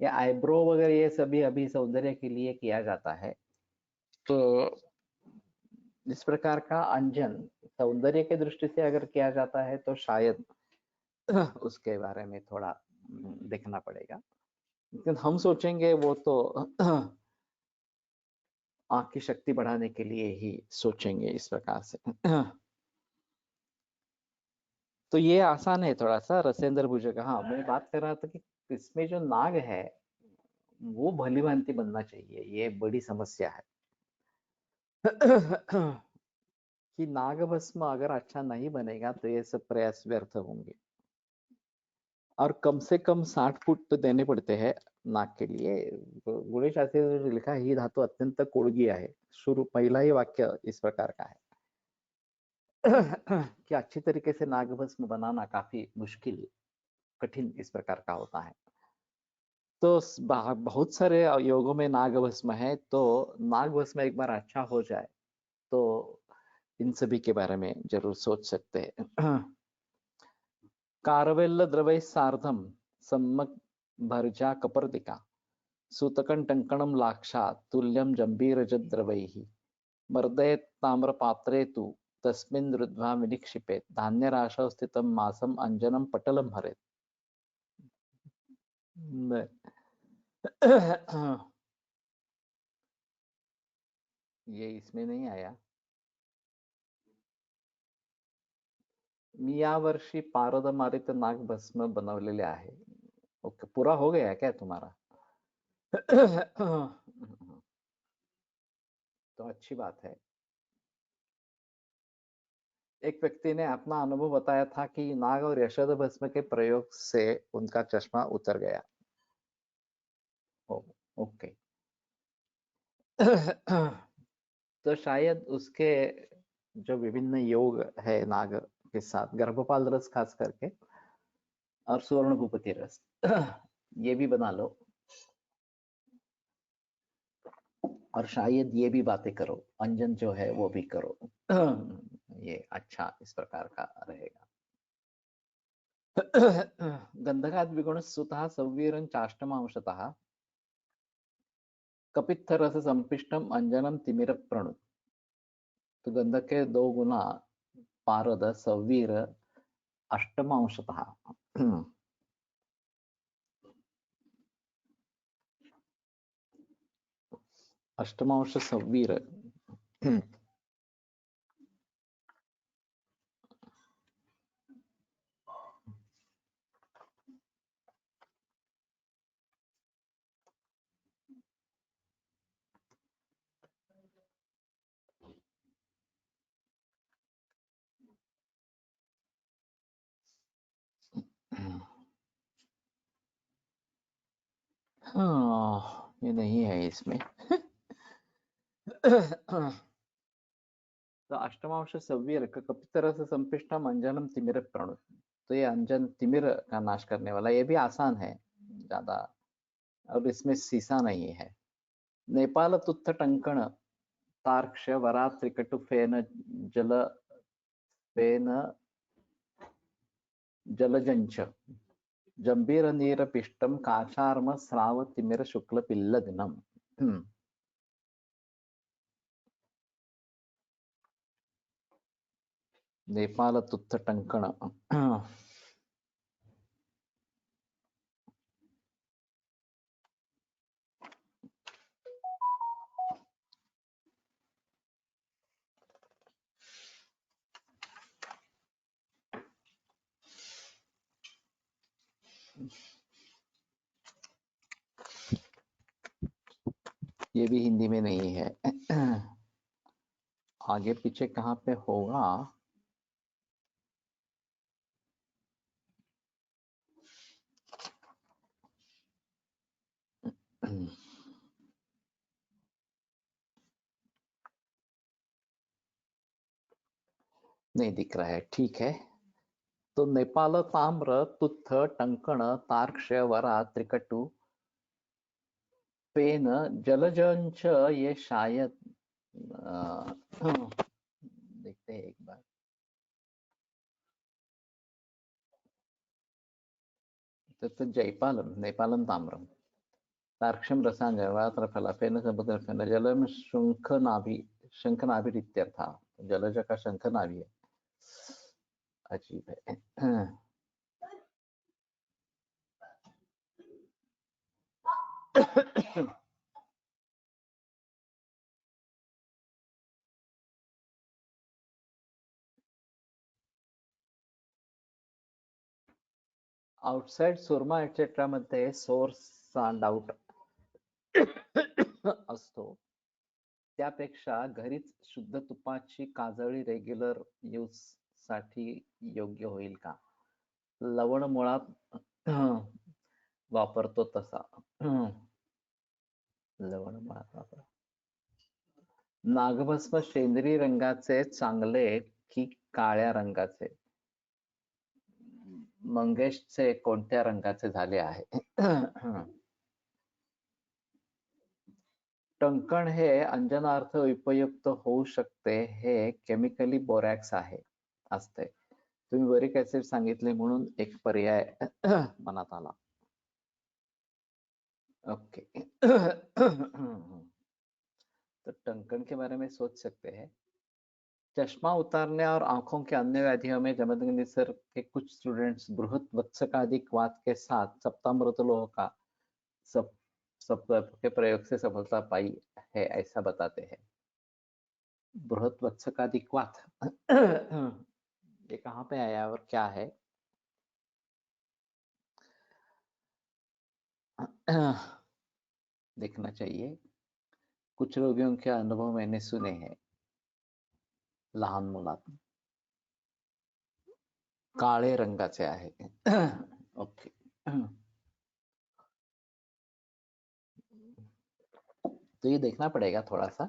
या आईब्रो वगैरह ये सभी अभी सौंदर्य के लिए किया जाता है। तो इस प्रकार का अंजन सौंदर्य के दृष्टि से अगर किया जाता है तो शायद उसके बारे में थोड़ा देखना पड़ेगा। लेकिन हम सोचेंगे वो तो आंख की शक्ति बढ़ाने के लिए ही सोचेंगे इस प्रकार से। तो ये आसान है थोड़ा सा रसेंद्र भुजंग का। हाँ, मैं बात कर रहा था कि इसमें जो नाग है वो भली भांति बनना चाहिए, ये बड़ी समस्या है। कि नाग भस्म अगर अच्छा नहीं बनेगा तो ये सब प्रयास व्यर्थ होंगे। और कम से कम 60 फुट तो देने पड़ते हैं नाग के लिए। गुणेश शास्त्री ने लिखा ही धातु अत्यंत कोड़गी आहे, शुरू पहला ही वाक्य इस प्रकार का है। कि अच्छी तरीके से नाग भस्म बनाना काफी मुश्किल, कठिन इस प्रकार का होता है। तो बहुत सारे योगों में नाग भस्म है, तो नाग भस्म एक बार अच्छा हो जाए तो इन सभी के बारे में जरूर सोच सकते हैं। कारवेल्ल द्रवै सार्धम सम्मक भर्जा कपर्दिका, सूतकं टंकणं लाक्षा तुल्यं जंबीरजद् द्रवैः, मर्दयेत् ताम्रपात्रे तु तस्मिन् रुद्ध्वा विनिक्षिपेत्, धान्यराशौ स्थितं मासं अंजनं पटलं हरेत्। ये इसमें नहीं आया। मी यावर्षी पारदमारित नाग भस्म बनवलेले आहे। ओके, पूरा हो गया क्या तुम्हारा? तो अच्छी बात है। एक व्यक्ति ने अपना अनुभव बताया था कि नाग और यशोद भस्म के प्रयोग से उनका चश्मा उतर गया। ओके। तो शायद उसके जो विभिन्न योग है नाग के साथ, गर्भपाल रस खास करके और सुवर्ण भूपति रस, ये भी बना लो और शायद ये भी बातें करो, अंजन जो है वो भी करो। ये अच्छा इस प्रकार का रहेगा। गंधकाद विगुण सुतः सौवीरं चाष्टमांशतः, कपित्थ रस संपिष्टम अंजनम तिमिर प्रणु। तो गंधक के 2 गुना पारद सौवीर अष्टमांशतः। अष्टमांश सौवीर। हाँ, ये नहीं है इसमें। तो अष्टमांश सव्वीर का कपितर से संपिष्टम अंजनम तिमिर प्रणु। तो ये अंजन तिमिर का नाश करने वाला, ये भी आसान है ज्यादा, और इसमें सीसा नहीं है। नेपाल तुत्थ टंकण तार्क्ष वरा त्रिकटु फेन जल फेन जलजंच, जंबीर नीर पिष्टम काचार्म स्राव तिमिर शुक्ल पिल्ल दिनम। नेपाल तुत्थ टंकण। ये भी हिंदी में नहीं है। आगे पीछे कहाँ पे होगा? नहीं दिख रहा है, ठीक है। तो नेपाल ताम्र तुत्थ टंकण तार्क्ष वरा त्रिकटु पेन जलजंच ये शायद देखते हैं एक बार। तत् जयपालम नेपालम ताम्रम तार्क्षम रसांजन फेन समुद्र फेन जलम शंख नाभि इत्यर्था। जलज का शंख नाभि है। अजीब है। आउटसाइड सुरमा एटसेट्रा मध्ये सोर्स डाऊट असतो, त्यापेक्षा घरीच शुद्ध तुपाची काजळी रेग्युलर यूज साठी योग्य होईल का? लवण मुळात वापरतो तसा। लवण मुळात वापर। नागभस्म सेंद्रिय रंगाचे चांगले की काळ्या रंगाचे? मंगेशचे कोणत्या रंगाचे झाले आहे? टंकण हे अंजनार्थ उपयुक्त होऊ शकते, हे केमिकली बोरॅक्स आहे असते। तुम्ही बोरिक ऍसिड सांगितले म्हणून एक पर्याय मनात आला। ओके। तो टंकण के बारे में सोच सकते हैं। चश्मा उतारने और आंखों के अन्य व्याधियों में जमदग्नि सर के कुछ स्टूडेंट्स बृहत वत्सकादिक वात के साथ सप्तामृत लोह का सब सब के प्रयोग से सफलता पाई है, ऐसा बताते हैं। बृहत वत्सकादिक वात ये कहाँ पे आया और क्या है? देखना चाहिए। कुछ रोगियों के अनुभव मैंने सुने हैं। लहान मुलात काळे रंगाचे आहे। ओके। तो ये देखना पड़ेगा थोड़ा सा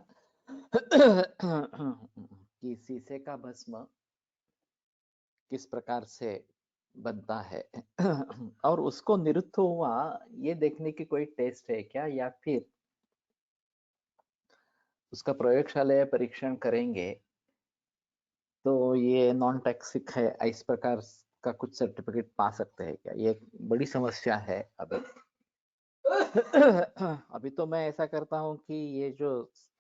कि शीशे का भस्म किस प्रकार से बनता है और उसको निरुद्ध हुआ ये देखने की कोई टेस्ट है क्या, या फिर उसका प्रयोगशाला परीक्षण करेंगे तो ये नॉन टॉक्सिक है, इस प्रकार का कुछ सर्टिफिकेट पा सकते हैं क्या? ये एक बड़ी समस्या है अभी। अभी तो मैं ऐसा करता हूँ कि ये जो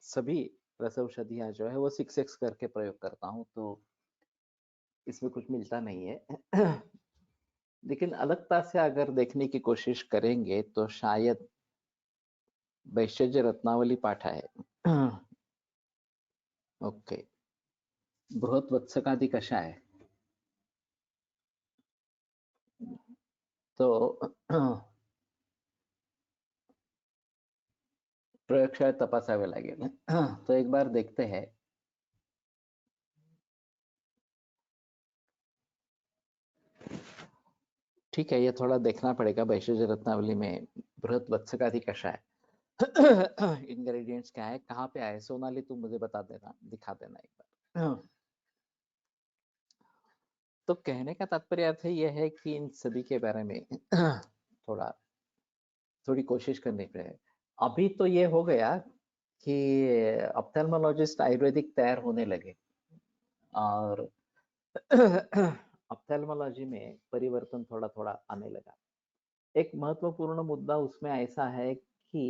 सभी रस औषधियाँ जो है वो 6x करके प्रयोग करता हूँ, तो इसमें कुछ मिलता नहीं है। लेकिन अलगता से अगर देखने की कोशिश करेंगे तो शायद वैशज्य रत्नावली पाठ है। ओके। बृहत वत्सकादि कषाय तो प्रयोगशाळेत तपासावे लागेल। तो एक बार देखते हैं। ठीक है, ये थोड़ा देखना पड़ेगा वैशज्य रत्नावली में बृहत वत्सकादि कषाय इंग्रेडिएंट्स क्या है, कहाँ पे आए? सोनाली तुम मुझे बता देना, दिखा देना एक बार। तो कहने का तात्पर्य अर्थ यह है कि इन सभी के बारे में थोड़ी कोशिश करनी पड़ेगी। अभी तो ये हो गया कि ऑप्थेल्मोलॉजिस्ट आयुर्वेदिक तैयार होने लगे और ऑप्थेल्मोलॉजी में परिवर्तन थोड़ा थोड़ा आने लगा। एक महत्वपूर्ण मुद्दा उसमें ऐसा है कि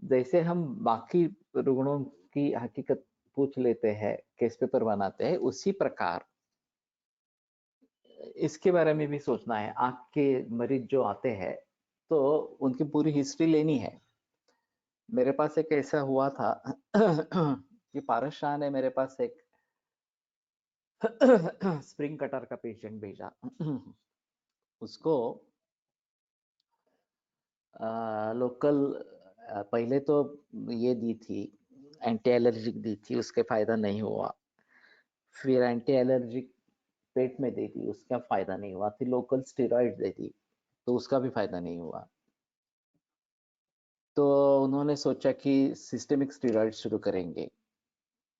जैसे हम बाकी रुग्णों की हकीकत पूछ लेते हैं, केस पेपर बनाते हैं, उसी प्रकार इसके बारे में भी सोचना है। आंख के मरीज जो आते हैं तो उनकी पूरी हिस्ट्री लेनी है। मेरे पास एक ऐसा हुआ था कि पारस शाह ने मेरे पास एक स्प्रिंग कटर का पेशेंट भेजा। उसको लोकल पहले तो ये दी थी, एंटी एलर्जिक दी थी, उसके फायदा नहीं हुआ। फिर एंटी एलर्जिक पेट में दी थी, उसका फायदा नहीं हुआ। फिर लोकल स्टेरॉइड दे दी, तो उसका भी फायदा नहीं हुआ। तो उन्होंने सोचा कि सिस्टेमिक स्टेरॉइड शुरू करेंगे।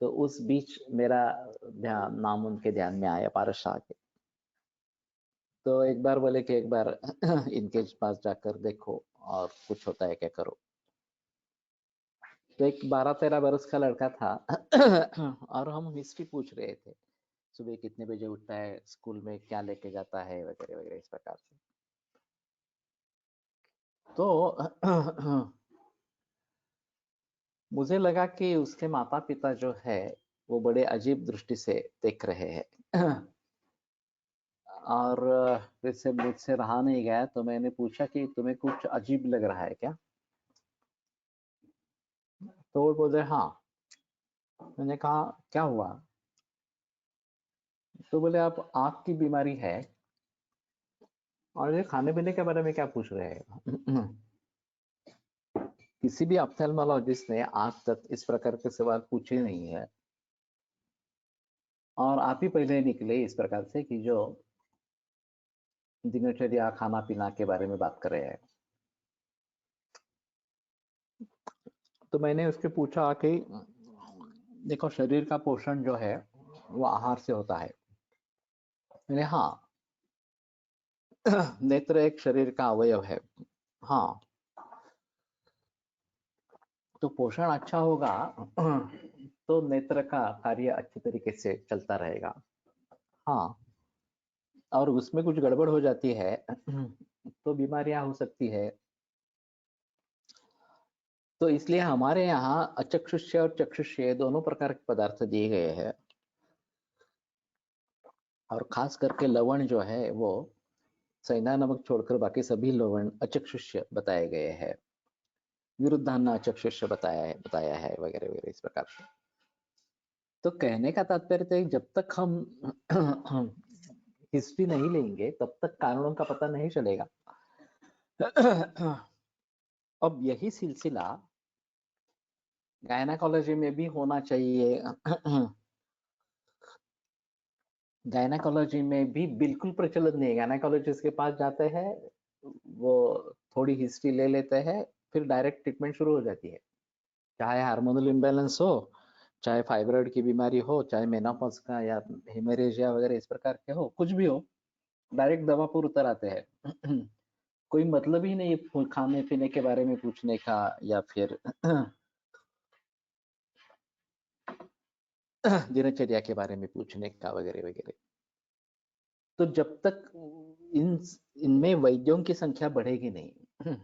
तो उस बीच मेरा ध्यान नाम उनके ध्यान में आया, पारस शाह के। तो एक बार बोले कि एक बार इनके पास जाकर देखो और कुछ होता है क्या करो। तो एक 12-13 बरस का लड़का था और हम हिस्ट्री पूछ रहे थे, सुबह कितने बजे उठता है, स्कूल में क्या लेके जाता है, वगैरह वगैरह इस प्रकार से। तो मुझे लगा कि उसके माता पिता जो है वो बड़े अजीब दृष्टि से देख रहे हैं। और फिर से मुझसे रहा नहीं गया, तो मैंने पूछा कि तुम्हें कुछ अजीब लग रहा है क्या? तो वो बोले हाँ। मैंने कहा क्या हुआ? तो बोले आप आँख की बीमारी है और ये खाने पीने के बारे में क्या पूछ रहे हैं? किसी भी ऑप्थेल्मोलॉजिस्ट ने आज तक इस प्रकार के सवाल पूछे नहीं है, और आप ही पहले निकले इस प्रकार से कि जो दिनचर्या खाना पीना के बारे में बात कर रहे हैं। तो मैंने उसके पूछा कि देखो, शरीर का पोषण जो है वो आहार से होता है। मैंने हाँ, नेत्र एक शरीर का अवयव है। हाँ, तो पोषण अच्छा होगा तो नेत्र का कार्य अच्छे तरीके से चलता रहेगा। हाँ, और उसमें कुछ गड़बड़ हो जाती है तो बीमारियां हो सकती है। तो इसलिए हमारे यहाँ अचक्षुष्य और चक्षुष्य दोनों प्रकार के पदार्थ दिए गए हैं, और खास करके लवण जो है वो सैंधा नमक छोड़कर बाकी सभी लवण अचक्षुष्य बताए गए हैं। विरुद्धान्न अचक्षुष्य बताया है वगैरह वगैरह इस प्रकार से। तो कहने का तात्पर्य तो जब तक हम हिस्ट्री नहीं लेंगे तब तक कारणों का पता नहीं चलेगा। अब यही सिलसिला गायनाकोलॉजी में भी होना चाहिए। गायनाकोलॉजी में भी बिल्कुल प्रचलित नहीं है। गायनाकोलॉजिस्ट के पास जाते हैं, वो थोड़ी हिस्ट्री ले लेते हैं, फिर डायरेक्ट ट्रीटमेंट शुरू हो जाती है। चाहे हार्मोनल इम्बैलेंस हो, चाहे फाइब्रॉइड की बीमारी हो, चाहे मेनोपॉज का या हेमरेजिया वगैरह इस प्रकार के हो, कुछ भी हो, डायरेक्ट दवा पर उतर आते हैं। कोई मतलब ही नहीं खाने पीने के बारे में पूछने का, या फिर दिनचर्या के बारे में पूछने का वगैरह वगैरह। तो जब तक इन इनमें वैद्यों की संख्या बढ़ेगी नहीं,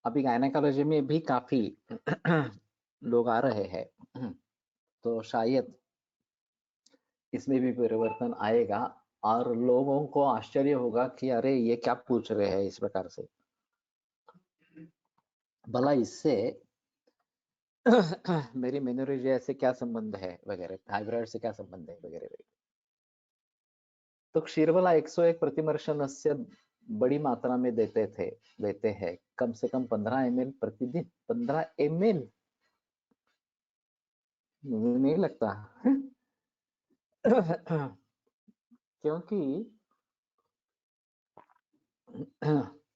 अभी गायनेकोलॉजी में भी काफी लोग आ रहे हैं, तो शायद इसमें भी परिवर्तन आएगा, और लोगों को आश्चर्य होगा कि अरे ये क्या पूछ रहे हैं इस प्रकार से। भला इससे मेरी मेनोरेजिया से क्या संबंध है वगैरह, थायराइड से क्या संबंध है वगैरह वगैरह। तो क्षीरबला 101 प्रतिमर्शन से बड़ी मात्रा में देते हैं, कम से कम 15 ml प्रतिदिन। 15 ml, मुझे नहीं लगता। क्योंकि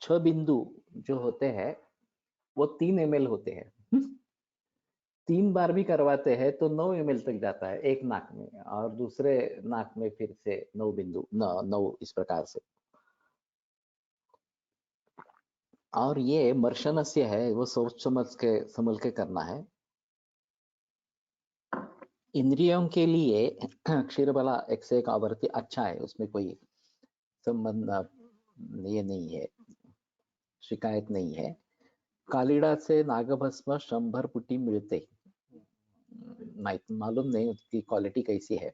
6 बिंदु जो होते हैं वो 3 ml होते हैं। 3 बार भी करवाते हैं तो 9 ml तक जाता है एक नाक में, और दूसरे नाक में फिर से 9 बिंदु, 9 इस प्रकार से। और ये मर्शनस्य है, वो सोच समझ के करना है। इंद्रियों के लिए क्षीरबला 101 आवर्ती अच्छा है, उसमें कोई संबंध ये नहीं है, शिकायत नहीं है। कालीड़ा से नागभस्म 100 पुटी मिलते, मालूम नहीं उसकी क्वालिटी कैसी है।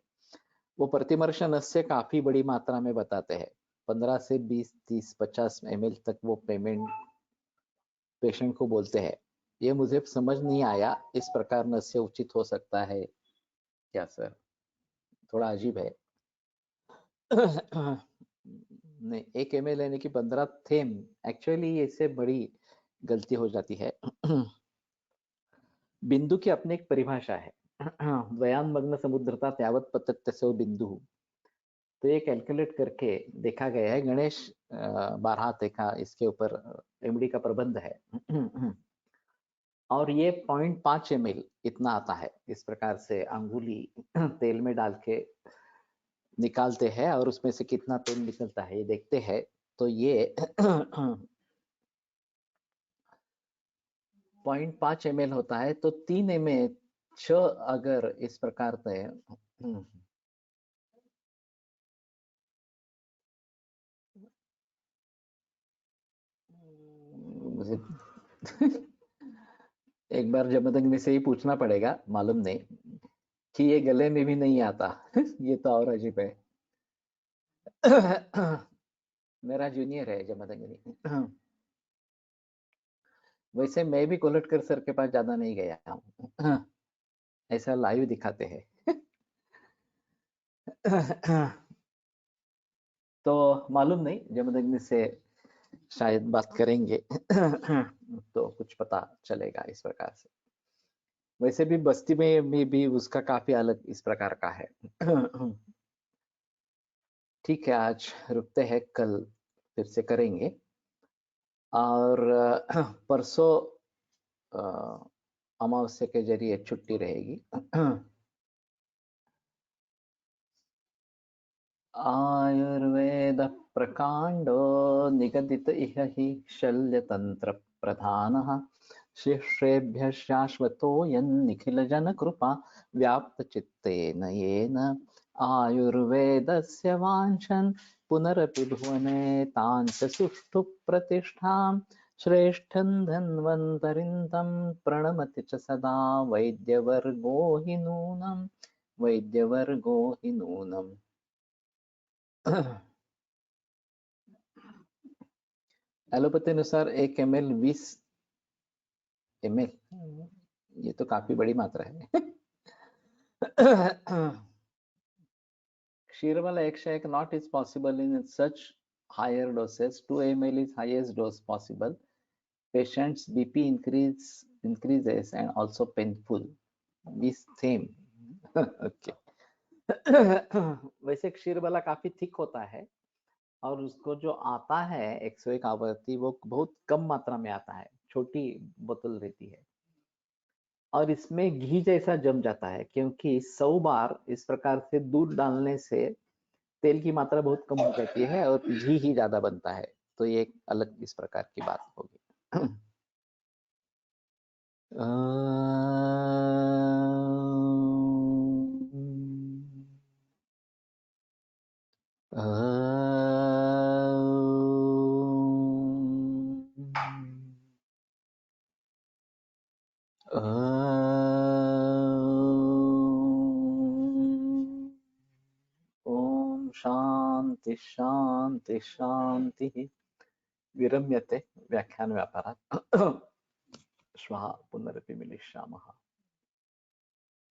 वो प्रतिमर्शन से काफी बड़ी मात्रा में बताते हैं, 15 से 20, 30, 50 ml तक वो पेमेंट पेशेंट को बोलते हैं। ये मुझे समझ नहीं आया, इस प्रकार नस्य उचित हो सकता है क्या सर? थोड़ा अजीब है। नहीं, 1 ml यानी कि 15 थेम, एक्चुअली इससे बड़ी गलती हो जाती है। बिंदु की अपनी एक परिभाषा है। द्वयान्मग्न समुद्रता यावत पतत तस्यो बिंदु। तो ये कैलकुलेट करके देखा गया है। गणेश बारहाते का इसके ऊपर एमडी का प्रबंध है। और ये 0.5 ml इतना आता है। इस प्रकार से अंगुली तेल में डाल के निकालते हैं और उसमें से कितना तेल निकलता है ये देखते हैं। तो ये 0.5 ml होता है। तो 3 ml 6 अगर इस प्रकार से मुझे एक बार जमदग्नि से ही पूछना पड़ेगा, मालूम नहीं कि ये गले में भी नहीं आता। ये तो और अजीब है। मेरा जूनियर है जमदग्नि। वैसे मैं भी कोलटकर सर के पास ज्यादा नहीं गया हूँ। ऐसा लाइव दिखाते हैं। तो मालूम नहीं, जमदग्नि से शायद बात करेंगे। तो कुछ पता चलेगा इस प्रकार से। वैसे भी बस्ती में भी उसका काफी अलग इस प्रकार का है। ठीक है, आज रुकते हैं, कल फिर से करेंगे। और परसों अमावस्या के जरिए छुट्टी रहेगी। आयुर्वेद प्रकांडो निगदित इह हि शल्यतंत्र प्रधानः शिष्येभ्यः शाश्वतो यन्निखिल जनकृपा व्याप्तचित्तेन येन आयुर्वेदस्य वाञ्छन् पुनरपि भुवने ताञ्च सुष्ठु प्रतिष्ठां श्रेष्ठं धन्वन्तरिं तं प्रणमति च सदा वैद्यवर्गो हि नूनम् वैद्यवर्गो हि नूनम्। एलोपैथी अनुसार 1 ml 20 ml, ये तो काफी बड़ी मात्रा है। Kshiramala extract not is possible in such higher doses. 2 ml is highest dose possible. Patient's BP increases and also painful. This same. Okay. वैसे क्षीरबला काफी थिक होता है और उसको जो आता है 101 आवृत्ति वो बहुत कम मात्रा में आता है, छोटी बोतल रहती है और इसमें घी जैसा जम जाता है, क्योंकि 100 बार इस प्रकार से दूध डालने से तेल की मात्रा बहुत कम हो जाती है और घी ही ज्यादा बनता है। तो ये एक अलग इस प्रकार की बात होगी। ओम शांति शांति शांति। विरम्यते व्याख्यान व्यापारात्। श्वः पुनरपि मिलिष्यामः।